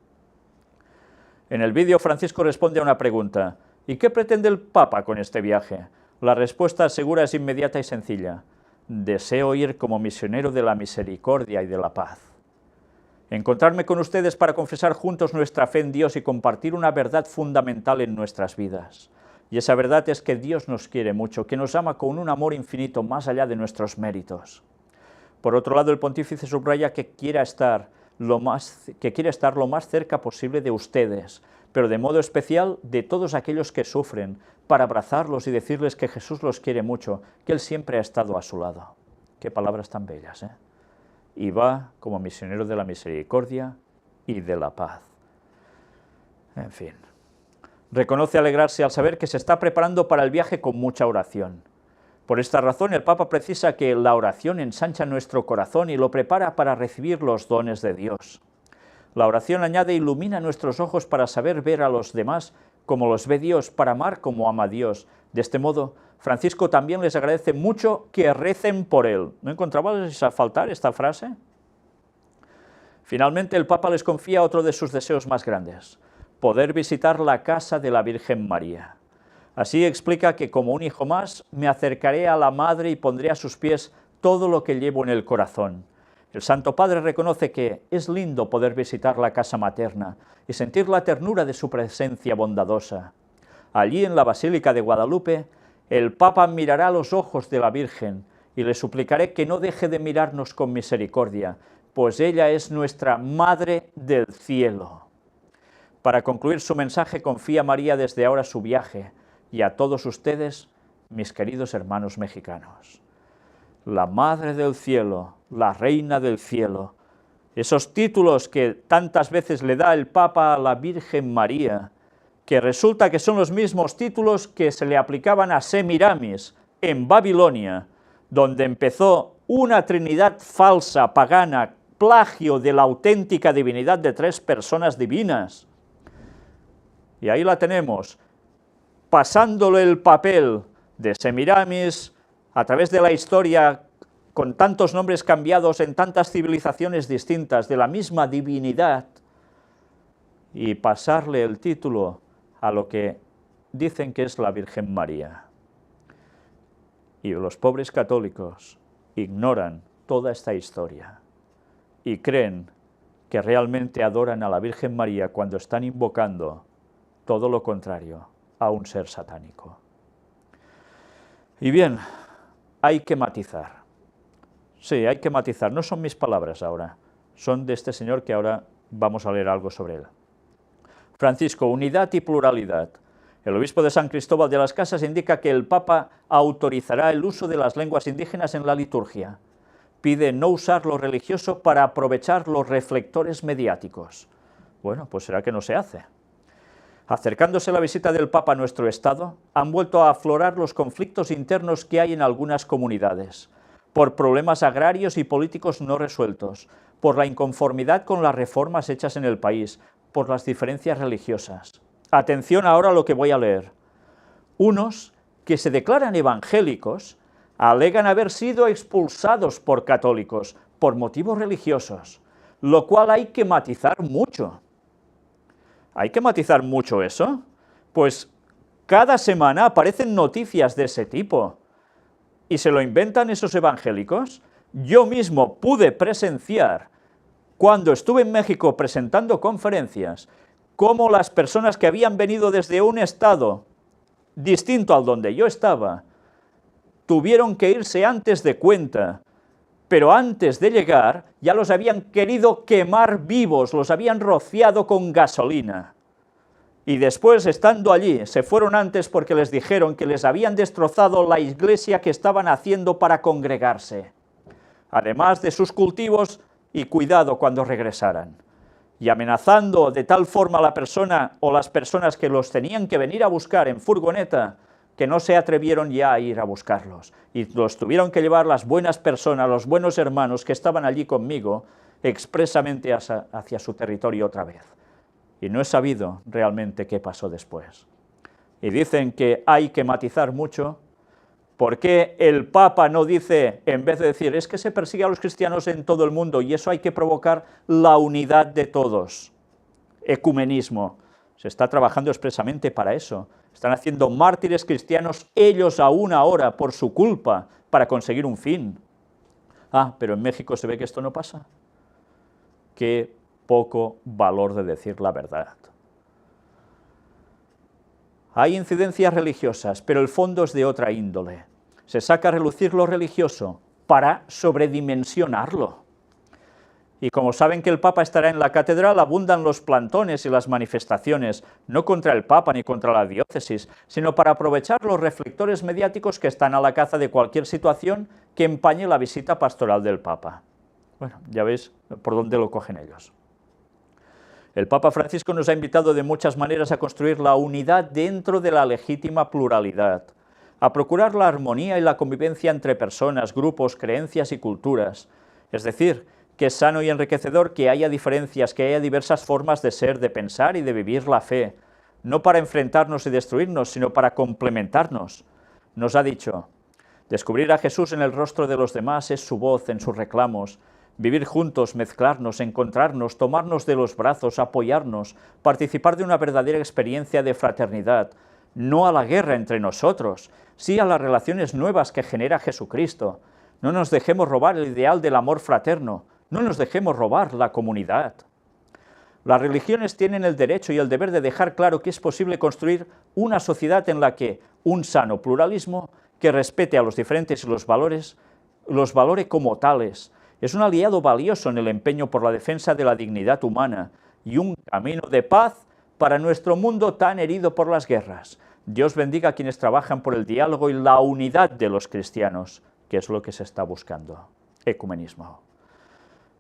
En el vídeo, Francisco responde a una pregunta. ¿Y qué pretende el Papa con este viaje? La respuesta segura es inmediata y sencilla. Deseo ir como misionero de la misericordia y de la paz. Encontrarme con ustedes para confesar juntos nuestra fe en Dios y compartir una verdad fundamental en nuestras vidas. Y esa verdad es que Dios nos quiere mucho, que nos ama con un amor infinito más allá de nuestros méritos. Por otro lado, el pontífice subraya que quiere estar lo más cerca posible de ustedes, pero de modo especial de todos aquellos que sufren, para abrazarlos y decirles que Jesús los quiere mucho, que Él siempre ha estado a su lado. Qué palabras tan bellas, ¿eh? Y va como misionero de la misericordia y de la paz. En fin. Reconoce alegrarse al saber que se está preparando para el viaje con mucha oración. Por esta razón, el Papa precisa que la oración ensancha nuestro corazón y lo prepara para recibir los dones de Dios. La oración, añade, ilumina nuestros ojos para saber ver a los demás como los ve Dios, para amar como ama Dios. De este modo, Francisco también les agradece mucho que recen por él. ¿No encontrabais a faltar esta frase? Finalmente, el Papa les confía otro de sus deseos más grandes: poder visitar la casa de la Virgen María. Así explica que como un hijo más me acercaré a la Madre y pondré a sus pies todo lo que llevo en el corazón. El Santo Padre reconoce que es lindo poder visitar la casa materna y sentir la ternura de su presencia bondadosa. Allí en la Basílica de Guadalupe, el Papa mirará a los ojos de la Virgen y le suplicaré que no deje de mirarnos con misericordia, pues ella es nuestra Madre del Cielo. Para concluir su mensaje, confía a María desde ahora su viaje, y a todos ustedes, mis queridos hermanos mexicanos. La Madre del Cielo, la Reina del Cielo, esos títulos que tantas veces le da el Papa a la Virgen María, que resulta que son los mismos títulos que se le aplicaban a Semiramis en Babilonia, donde empezó una trinidad falsa, pagana, plagio de la auténtica divinidad de tres personas divinas. Y ahí la tenemos, pasándole el papel de Semiramis a través de la historia, con tantos nombres cambiados en tantas civilizaciones distintas, de la misma divinidad, y pasarle el título a lo que dicen que es la Virgen María. Y los pobres católicos ignoran toda esta historia y creen que realmente adoran a la Virgen María cuando están invocando todo lo contrario, a un ser satánico. Y bien, hay que matizar. Sí, hay que matizar. No son mis palabras ahora, son de este señor que ahora vamos a leer algo sobre él. Francisco, unidad y pluralidad. El obispo de San Cristóbal de las Casas indica que el Papa autorizará el uso de las lenguas indígenas en la liturgia. Pide no usar lo religioso para aprovechar los reflectores mediáticos. Bueno, pues será que no se hace. Acercándose la visita del Papa a nuestro Estado, han vuelto a aflorar los conflictos internos que hay en algunas comunidades, por problemas agrarios y políticos no resueltos, por la inconformidad con las reformas hechas en el país, por las diferencias religiosas. Atención ahora a lo que voy a leer. Unos que se declaran evangélicos alegan haber sido expulsados por católicos por motivos religiosos, lo cual hay que matizar mucho. ¿Hay que matizar mucho eso? Pues cada semana aparecen noticias de ese tipo. ¿Y se lo inventan esos evangélicos? Yo mismo pude presenciar, cuando estuve en México presentando conferencias, cómo las personas que habían venido desde un estado distinto al donde yo estaba, tuvieron que irse antes de cuenta, pero antes de llegar ya los habían querido quemar vivos, los habían rociado con gasolina. Y después, estando allí, se fueron antes porque les dijeron que les habían destrozado la iglesia que estaban haciendo para congregarse, además de sus cultivos y cuidado cuando regresaran. Y amenazando de tal forma a la persona o las personas que los tenían que venir a buscar en furgoneta, que no se atrevieron ya a ir a buscarlos, y los tuvieron que llevar las buenas personas, los buenos hermanos que estaban allí conmigo, expresamente hacia su territorio otra vez. Y no he sabido realmente qué pasó después. Y dicen que hay que matizar mucho. ¿Por qué el Papa no dice, en vez de decir, es que se persigue a los cristianos en todo el mundo y eso hay que provocar la unidad de todos? Ecumenismo. Se está trabajando expresamente para eso. Están haciendo mártires cristianos ellos aún ahora por su culpa para conseguir un fin. Ah, pero en México se ve que esto no pasa. Qué poco valor de decir la verdad. Hay incidencias religiosas, pero el fondo es de otra índole. Se saca a relucir lo religioso para sobredimensionarlo. Y como saben que el Papa estará en la catedral, abundan los plantones y las manifestaciones, no contra el Papa ni contra la diócesis, sino para aprovechar los reflectores mediáticos que están a la caza de cualquier situación que empañe la visita pastoral del Papa. Bueno, ya veis por dónde lo cogen ellos. El Papa Francisco nos ha invitado de muchas maneras a construir la unidad dentro de la legítima pluralidad, a procurar la armonía y la convivencia entre personas, grupos, creencias y culturas. Es decir, que es sano y enriquecedor que haya diferencias, que haya diversas formas de ser, de pensar y de vivir la fe, no para enfrentarnos y destruirnos, sino para complementarnos. Nos ha dicho, descubrir a Jesús en el rostro de los demás es su voz en sus reclamos, vivir juntos, mezclarnos, encontrarnos, tomarnos de los brazos, apoyarnos, participar de una verdadera experiencia de fraternidad, no a la guerra entre nosotros, sí a las relaciones nuevas que genera Jesucristo. No nos dejemos robar el ideal del amor fraterno, no nos dejemos robar la comunidad. Las religiones tienen el derecho y el deber de dejar claro que es posible construir una sociedad en la que un sano pluralismo que respete a los diferentes y los valore como tales. Es un aliado valioso en el empeño por la defensa de la dignidad humana y un camino de paz para nuestro mundo tan herido por las guerras. Dios bendiga a quienes trabajan por el diálogo y la unidad de los cristianos, que es lo que se está buscando. Ecumenismo.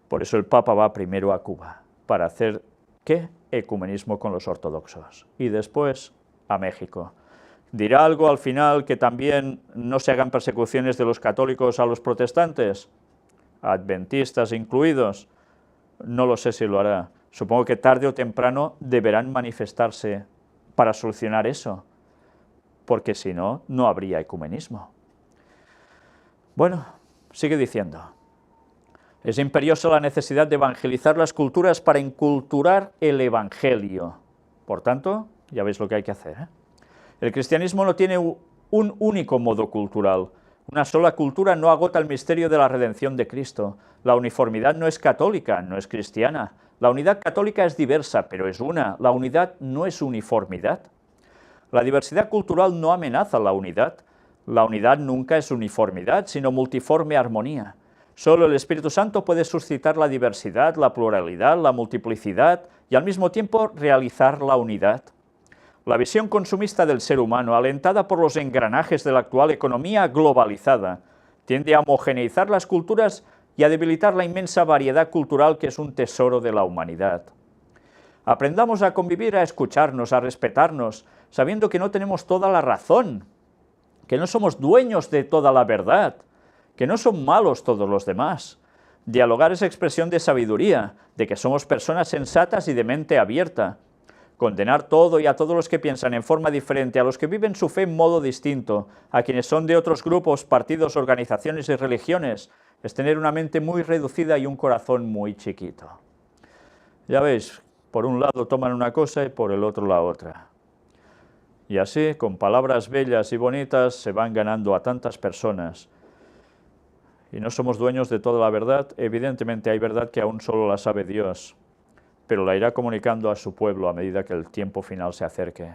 Por eso el Papa va primero a Cuba, para hacer, ¿qué? Ecumenismo con los ortodoxos. Y después a México. ¿Dirá algo al final que también no se hagan persecuciones de los católicos a los protestantes? Adventistas incluidos, no lo sé si lo hará. Supongo que tarde o temprano deberán manifestarse para solucionar eso, porque si no, no habría ecumenismo. Bueno, sigue diciendo. Es imperiosa la necesidad de evangelizar las culturas para inculturar el Evangelio. Por tanto, ya veis lo que hay que hacer, ¿eh? El cristianismo no tiene un único modo cultural. Una sola cultura no agota el misterio de la redención de Cristo. La uniformidad no es católica, no es cristiana. La unidad católica es diversa, pero es una. La unidad no es uniformidad. La diversidad cultural no amenaza la unidad. La unidad nunca es uniformidad, sino multiforme armonía. Solo el Espíritu Santo puede suscitar la diversidad, la pluralidad, la multiplicidad y al mismo tiempo realizar la unidad. La visión consumista del ser humano, alentada por los engranajes de la actual economía globalizada, tiende a homogeneizar las culturas y a debilitar la inmensa variedad cultural que es un tesoro de la humanidad. Aprendamos a convivir, a escucharnos, a respetarnos, sabiendo que no tenemos toda la razón, que no somos dueños de toda la verdad, que no son malos todos los demás. Dialogar es expresión de sabiduría, de que somos personas sensatas y de mente abierta. Condenar todo y a todos los que piensan en forma diferente, a los que viven su fe en modo distinto, a quienes son de otros grupos, partidos, organizaciones y religiones, es tener una mente muy reducida y un corazón muy chiquito. Ya veis, por un lado toman una cosa y por el otro la otra. Y así, con palabras bellas y bonitas, se van ganando a tantas personas. Y no somos dueños de toda la verdad. Evidentemente hay verdad que aún solo la sabe Dios, pero la irá comunicando a su pueblo a medida que el tiempo final se acerque.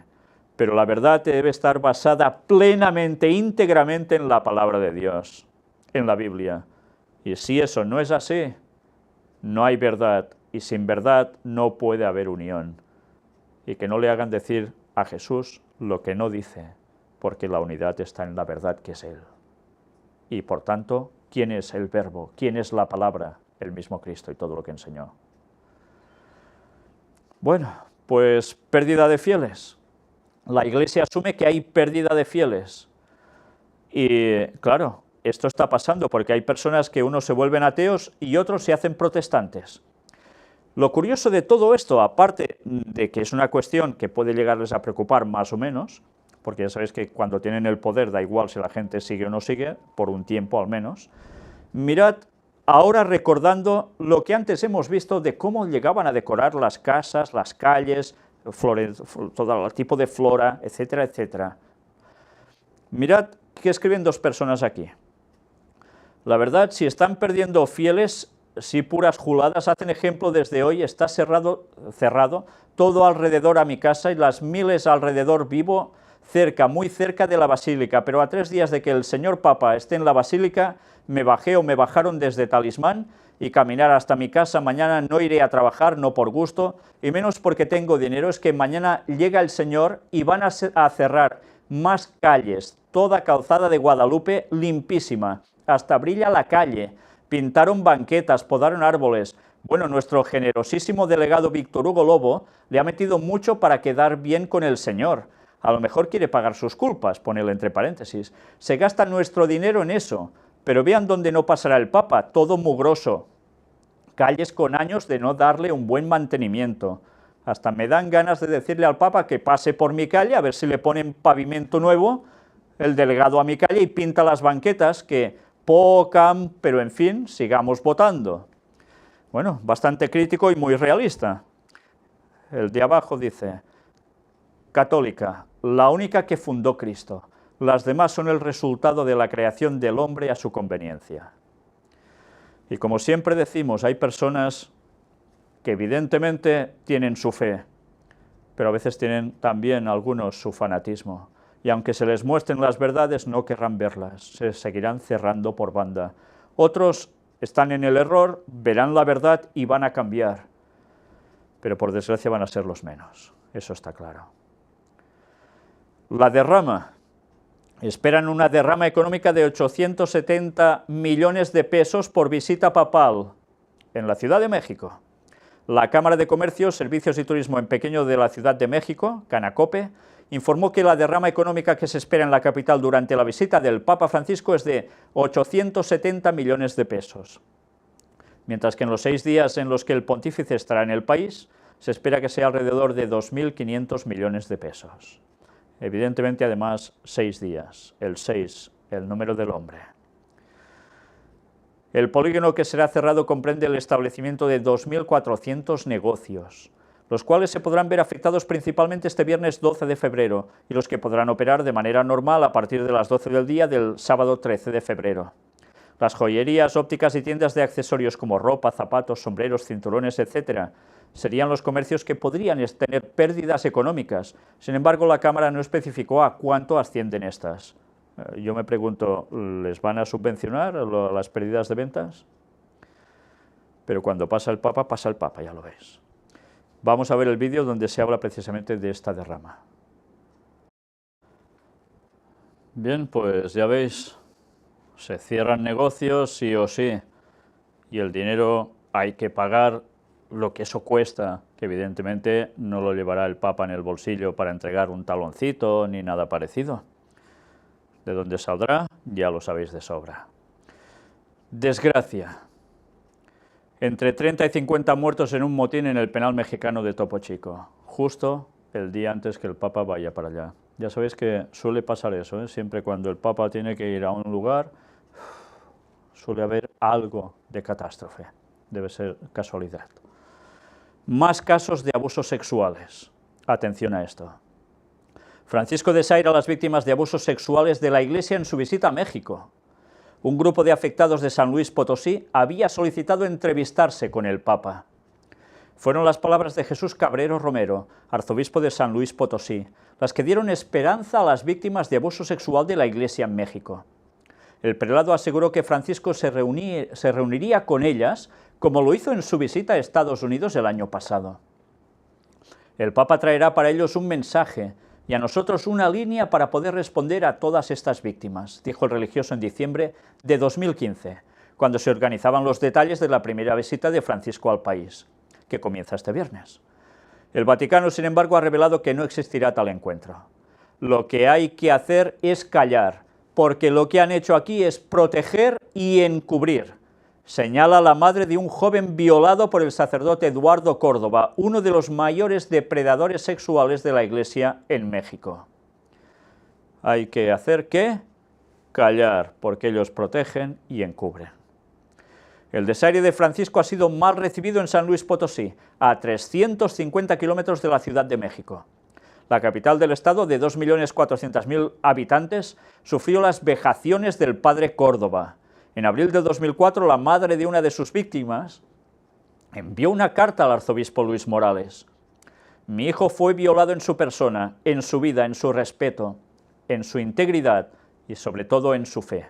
Pero la verdad debe estar basada plenamente, íntegramente en la palabra de Dios, en la Biblia. Y si eso no es así, no hay verdad, y sin verdad no puede haber unión. Y que no le hagan decir a Jesús lo que no dice, porque la unidad está en la verdad que es Él. Y por tanto, ¿quién es el Verbo? ¿Quién es la palabra? El mismo Cristo y todo lo que enseñó. Bueno, pues pérdida de fieles. La Iglesia asume que hay pérdida de fieles. Y claro, esto está pasando porque hay personas que unos se vuelven ateos y otros se hacen protestantes. Lo curioso de todo esto, aparte de que es una cuestión que puede llegarles a preocupar más o menos, porque ya sabéis que cuando tienen el poder da igual si la gente sigue o no sigue, por un tiempo al menos, mirad ahora recordando lo que antes hemos visto de cómo llegaban a decorar las casas, las calles, todo el tipo de flora, etcétera, etcétera. Mirad que escriben dos personas aquí. La verdad, si están perdiendo fieles, si puras juladas, hacen ejemplo desde hoy, está cerrado todo alrededor a mi casa y las miles alrededor vivo, cerca, muy cerca de la basílica, pero a 3 días de que el señor Papa esté en la basílica, me bajé o me bajaron desde Talismán y caminar hasta mi casa. Mañana no iré a trabajar, no por gusto, y menos porque tengo dinero, es que mañana llega el Señor y van a cerrar más calles, toda calzada de Guadalupe limpísima, hasta brilla la calle, pintaron banquetas, podaron árboles. Bueno, nuestro generosísimo delegado Víctor Hugo Lobo le ha metido mucho para quedar bien con el Señor. A lo mejor quiere pagar sus culpas, ponele entre paréntesis. Se gasta nuestro dinero en eso, pero vean dónde no pasará el Papa, todo mugroso. Calles con años de no darle un buen mantenimiento. Hasta me dan ganas de decirle al Papa que pase por mi calle, a ver si le ponen pavimento nuevo, el delegado a mi calle, y pinta las banquetas, que pocan, pero en fin, sigamos votando. Bueno, bastante crítico y muy realista. El de abajo dice: católica, la única que fundó Cristo. Las demás son el resultado de la creación del hombre a su conveniencia. Y como siempre decimos, hay personas que evidentemente tienen su fe, pero a veces tienen también algunos su fanatismo. Y aunque se les muestren las verdades, no querrán verlas, se seguirán cerrando por banda. Otros están en el error, verán la verdad y van a cambiar, pero por desgracia van a ser los menos, eso está claro. La derrama. Esperan una derrama económica de 870 millones de pesos por visita papal en la Ciudad de México. La Cámara de Comercio, Servicios y Turismo en Pequeño de la Ciudad de México, Canacope, informó que la derrama económica que se espera en la capital durante la visita del Papa Francisco es de 870 millones de pesos. Mientras que en los 6 días en los que el pontífice estará en el país, se espera que sea alrededor de 2.500 millones de pesos. Evidentemente, además, 6 días, el 6, el número del hombre. El polígono que será cerrado comprende el establecimiento de 2.400 negocios, los cuales se podrán ver afectados principalmente este viernes 12 de febrero y los que podrán operar de manera normal a partir de las 12 del día del sábado 13 de febrero. Las joyerías, ópticas y tiendas de accesorios como ropa, zapatos, sombreros, cinturones, etc., serían los comercios que podrían tener pérdidas económicas. Sin embargo, la Cámara no especificó a cuánto ascienden estas. Yo me pregunto, ¿les van a subvencionar las pérdidas de ventas? Pero cuando pasa el Papa, ya lo ves. Vamos a ver el vídeo donde se habla precisamente de esta derrama. Bien, pues ya veis, se cierran negocios sí o sí, y el dinero hay que pagar lo que eso cuesta, que evidentemente no lo llevará el Papa en el bolsillo para entregar un taloncito ni nada parecido. ¿De dónde saldrá? Ya lo sabéis de sobra. Desgracia. Entre 30 y 50 muertos en un motín en el penal mexicano de Topo Chico, justo el día antes que el Papa vaya para allá. Ya sabéis que suele pasar eso, ¿eh? Siempre cuando el Papa tiene que ir a un lugar, suele haber algo de catástrofe. Debe ser casualidad. Más casos de abusos sexuales. Atención a esto. Francisco desaira a las víctimas de abusos sexuales de la Iglesia en su visita a México. Un grupo de afectados de San Luis Potosí había solicitado entrevistarse con el Papa. Fueron las palabras de Jesús Cabrero Romero, arzobispo de San Luis Potosí, las que dieron esperanza a las víctimas de abuso sexual de la Iglesia en México. El prelado aseguró que Francisco se reuniría con ellas, como lo hizo en su visita a Estados Unidos el año pasado. El Papa traerá para ellos un mensaje y a nosotros una línea para poder responder a todas estas víctimas, dijo el religioso en diciembre de 2015, cuando se organizaban los detalles de la primera visita de Francisco al país, que comienza este viernes. El Vaticano, sin embargo, ha revelado que no existirá tal encuentro. Lo que hay que hacer es callar, porque lo que han hecho aquí es proteger y encubrir, señala la madre de un joven violado por el sacerdote Eduardo Córdoba, uno de los mayores depredadores sexuales de la Iglesia en México. Hay que hacer ¿qué? Callar, porque ellos protegen y encubren. El desaire de Francisco ha sido mal recibido en San Luis Potosí, a 350 kilómetros de la Ciudad de México. La capital del estado, de 2.400.000 habitantes, sufrió las vejaciones del padre Córdoba. En abril de 2004, la madre de una de sus víctimas envió una carta al arzobispo Luis Morales. Mi hijo fue violado en su persona, en su vida, en su respeto, en su integridad y sobre todo en su fe.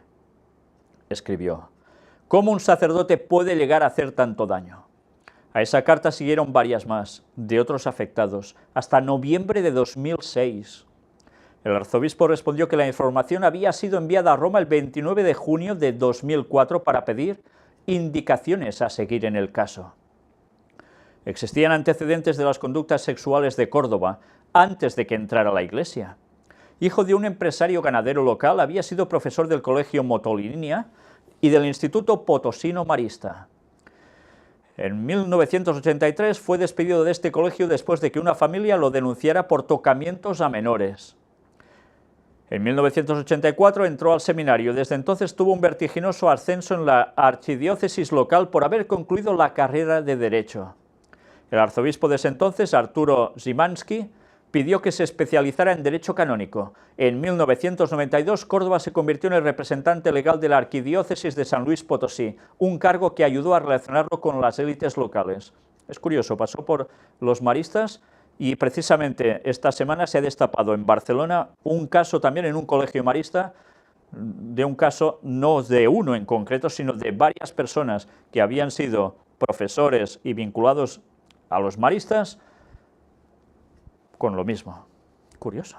Escribió, ¿cómo un sacerdote puede llegar a hacer tanto daño? A esa carta siguieron varias más, de otros afectados, hasta noviembre de 2006. El arzobispo respondió que la información había sido enviada a Roma el 29 de junio de 2004 para pedir indicaciones a seguir en el caso. Existían antecedentes de las conductas sexuales de Córdoba antes de que entrara a la Iglesia. Hijo de un empresario ganadero local, había sido profesor del Colegio Motolinia y del Instituto Potosino Marista. En 1983 fue despedido de este colegio después de que una familia lo denunciara por tocamientos a menores. En 1984 entró al seminario. Desde entonces tuvo un vertiginoso ascenso en la archidiócesis local por haber concluido la carrera de Derecho. El arzobispo de ese entonces, Arturo Szymanski, pidió que se especializara en Derecho Canónico. En 1992, Córdoba se convirtió en el representante legal de la arquidiócesis de San Luis Potosí, un cargo que ayudó a relacionarlo con las élites locales. Es curioso, pasó por los maristas. Y precisamente esta semana se ha destapado en Barcelona un caso también en un colegio marista, de un caso no de uno en concreto, sino de varias personas que habían sido profesores y vinculados a los maristas con lo mismo. Curioso.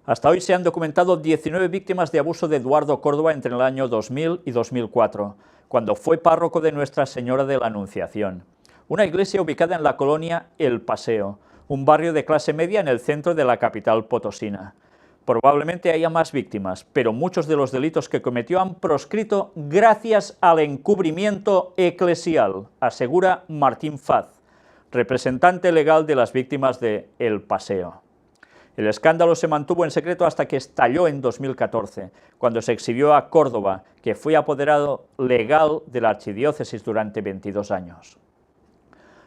Hasta hoy se han documentado 19 víctimas de abuso de Eduardo Córdoba entre el año 2000 y 2004, cuando fue párroco de Nuestra Señora de la Anunciación, una iglesia ubicada en la colonia El Paseo, un barrio de clase media en el centro de la capital potosina. Probablemente haya más víctimas, pero muchos de los delitos que cometió han proscrito gracias al encubrimiento eclesial, asegura Martín Faz, representante legal de las víctimas de El Paseo. El escándalo se mantuvo en secreto hasta que estalló en 2014, cuando se exhibió a Córdoba, que fue apoderado legal de la archidiócesis durante 22 años.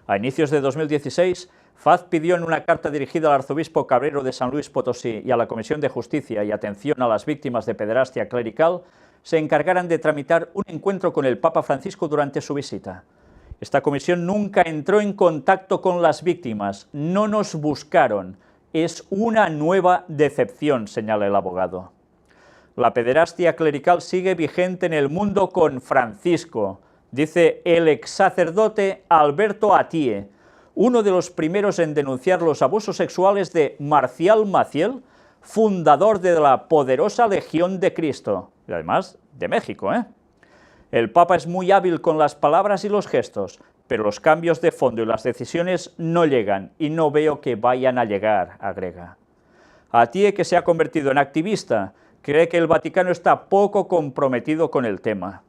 A inicios de 2016, Faz pidió en una carta dirigida al arzobispo Cabrero de San Luis Potosí y a la Comisión de Justicia y Atención a las Víctimas de Pederastia Clerical se encargaran de tramitar un encuentro con el Papa Francisco durante su visita. Esta comisión nunca entró en contacto con las víctimas, no nos buscaron. Es una nueva decepción, señala el abogado. La pederastia clerical sigue vigente en el mundo con Francisco, dice el ex sacerdote Alberto Atié, uno de los primeros en denunciar los abusos sexuales de Marcial Maciel, fundador de la poderosa Legión de Cristo, y además de México, El Papa es muy hábil con las palabras y los gestos, pero los cambios de fondo y las decisiones no llegan, y no veo que vayan a llegar, agrega. Atié, que se ha convertido en activista, cree que el Vaticano está poco comprometido con el tema.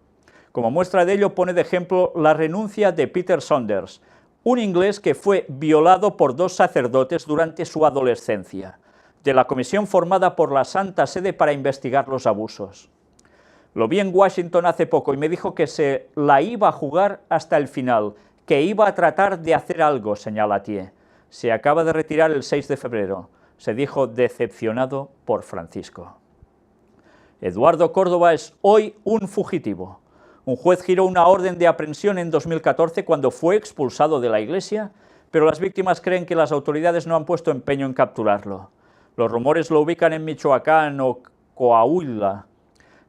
Como muestra de ello pone de ejemplo la renuncia de Peter Saunders, un inglés que fue violado por 2 sacerdotes durante su adolescencia, de la comisión formada por la Santa Sede para investigar los abusos. Lo vi en Washington hace poco y me dijo que se la iba a jugar hasta el final, que iba a tratar de hacer algo, señala Atié. Se acaba de retirar el 6 de febrero. Se dijo decepcionado por Francisco. Eduardo Córdoba es hoy un fugitivo. Un juez giró una orden de aprehensión en 2014 cuando fue expulsado de la iglesia, pero las víctimas creen que las autoridades no han puesto empeño en capturarlo. Los rumores lo ubican en Michoacán o Coahuila.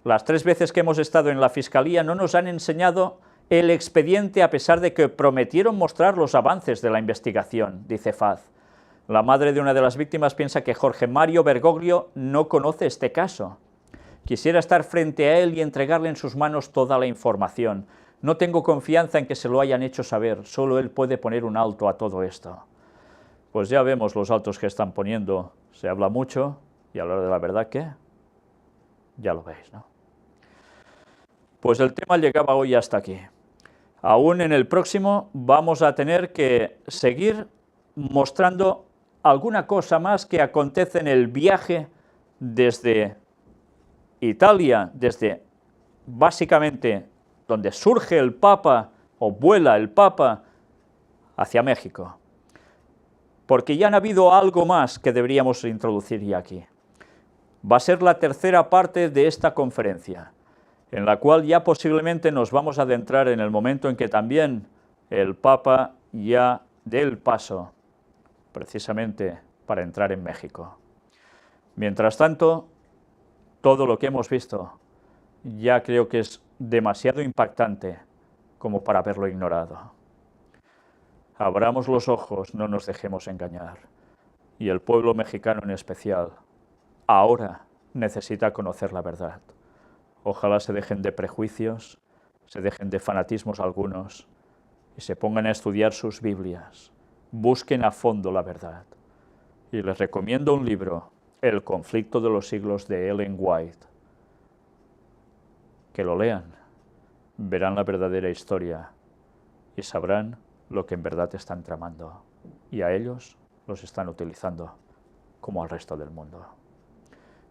Las 3 veces que hemos estado en la fiscalía no nos han enseñado el expediente a pesar de que prometieron mostrar los avances de la investigación, dice Faz. La madre de una de las víctimas piensa que Jorge Mario Bergoglio no conoce este caso. Quisiera estar frente a él y entregarle en sus manos toda la información. No tengo confianza en que se lo hayan hecho saber, solo él puede poner un alto a todo esto. Pues ya vemos los altos que están poniendo. Se habla mucho y a la hora de la verdad, ¿qué? Ya lo veis, ¿no? Pues el tema llegaba hoy hasta aquí. Aún en el próximo vamos a tener que seguir mostrando alguna cosa más que acontece en el viaje desde Italia, desde básicamente donde surge el Papa o vuela el Papa hacia México. Porque ya han habido algo más que deberíamos introducir ya aquí. Va a ser la tercera parte de esta conferencia, en la cual ya posiblemente nos vamos a adentrar en el momento en que también el Papa ya dé el paso, precisamente para entrar en México. Mientras tanto, todo lo que hemos visto ya creo que es demasiado impactante como para haberlo ignorado. Abramos los ojos, no nos dejemos engañar. Y el pueblo mexicano en especial, ahora necesita conocer la verdad. Ojalá se dejen de prejuicios, se dejen de fanatismos algunos y se pongan a estudiar sus Biblias. Busquen a fondo la verdad. Y les recomiendo un libro, El conflicto de los siglos, de Ellen White. Que lo lean, verán la verdadera historia y sabrán lo que en verdad están tramando. Y a ellos los están utilizando como al resto del mundo.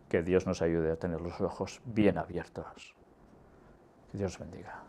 Que Dios nos ayude a tener los ojos bien abiertos. Que Dios bendiga.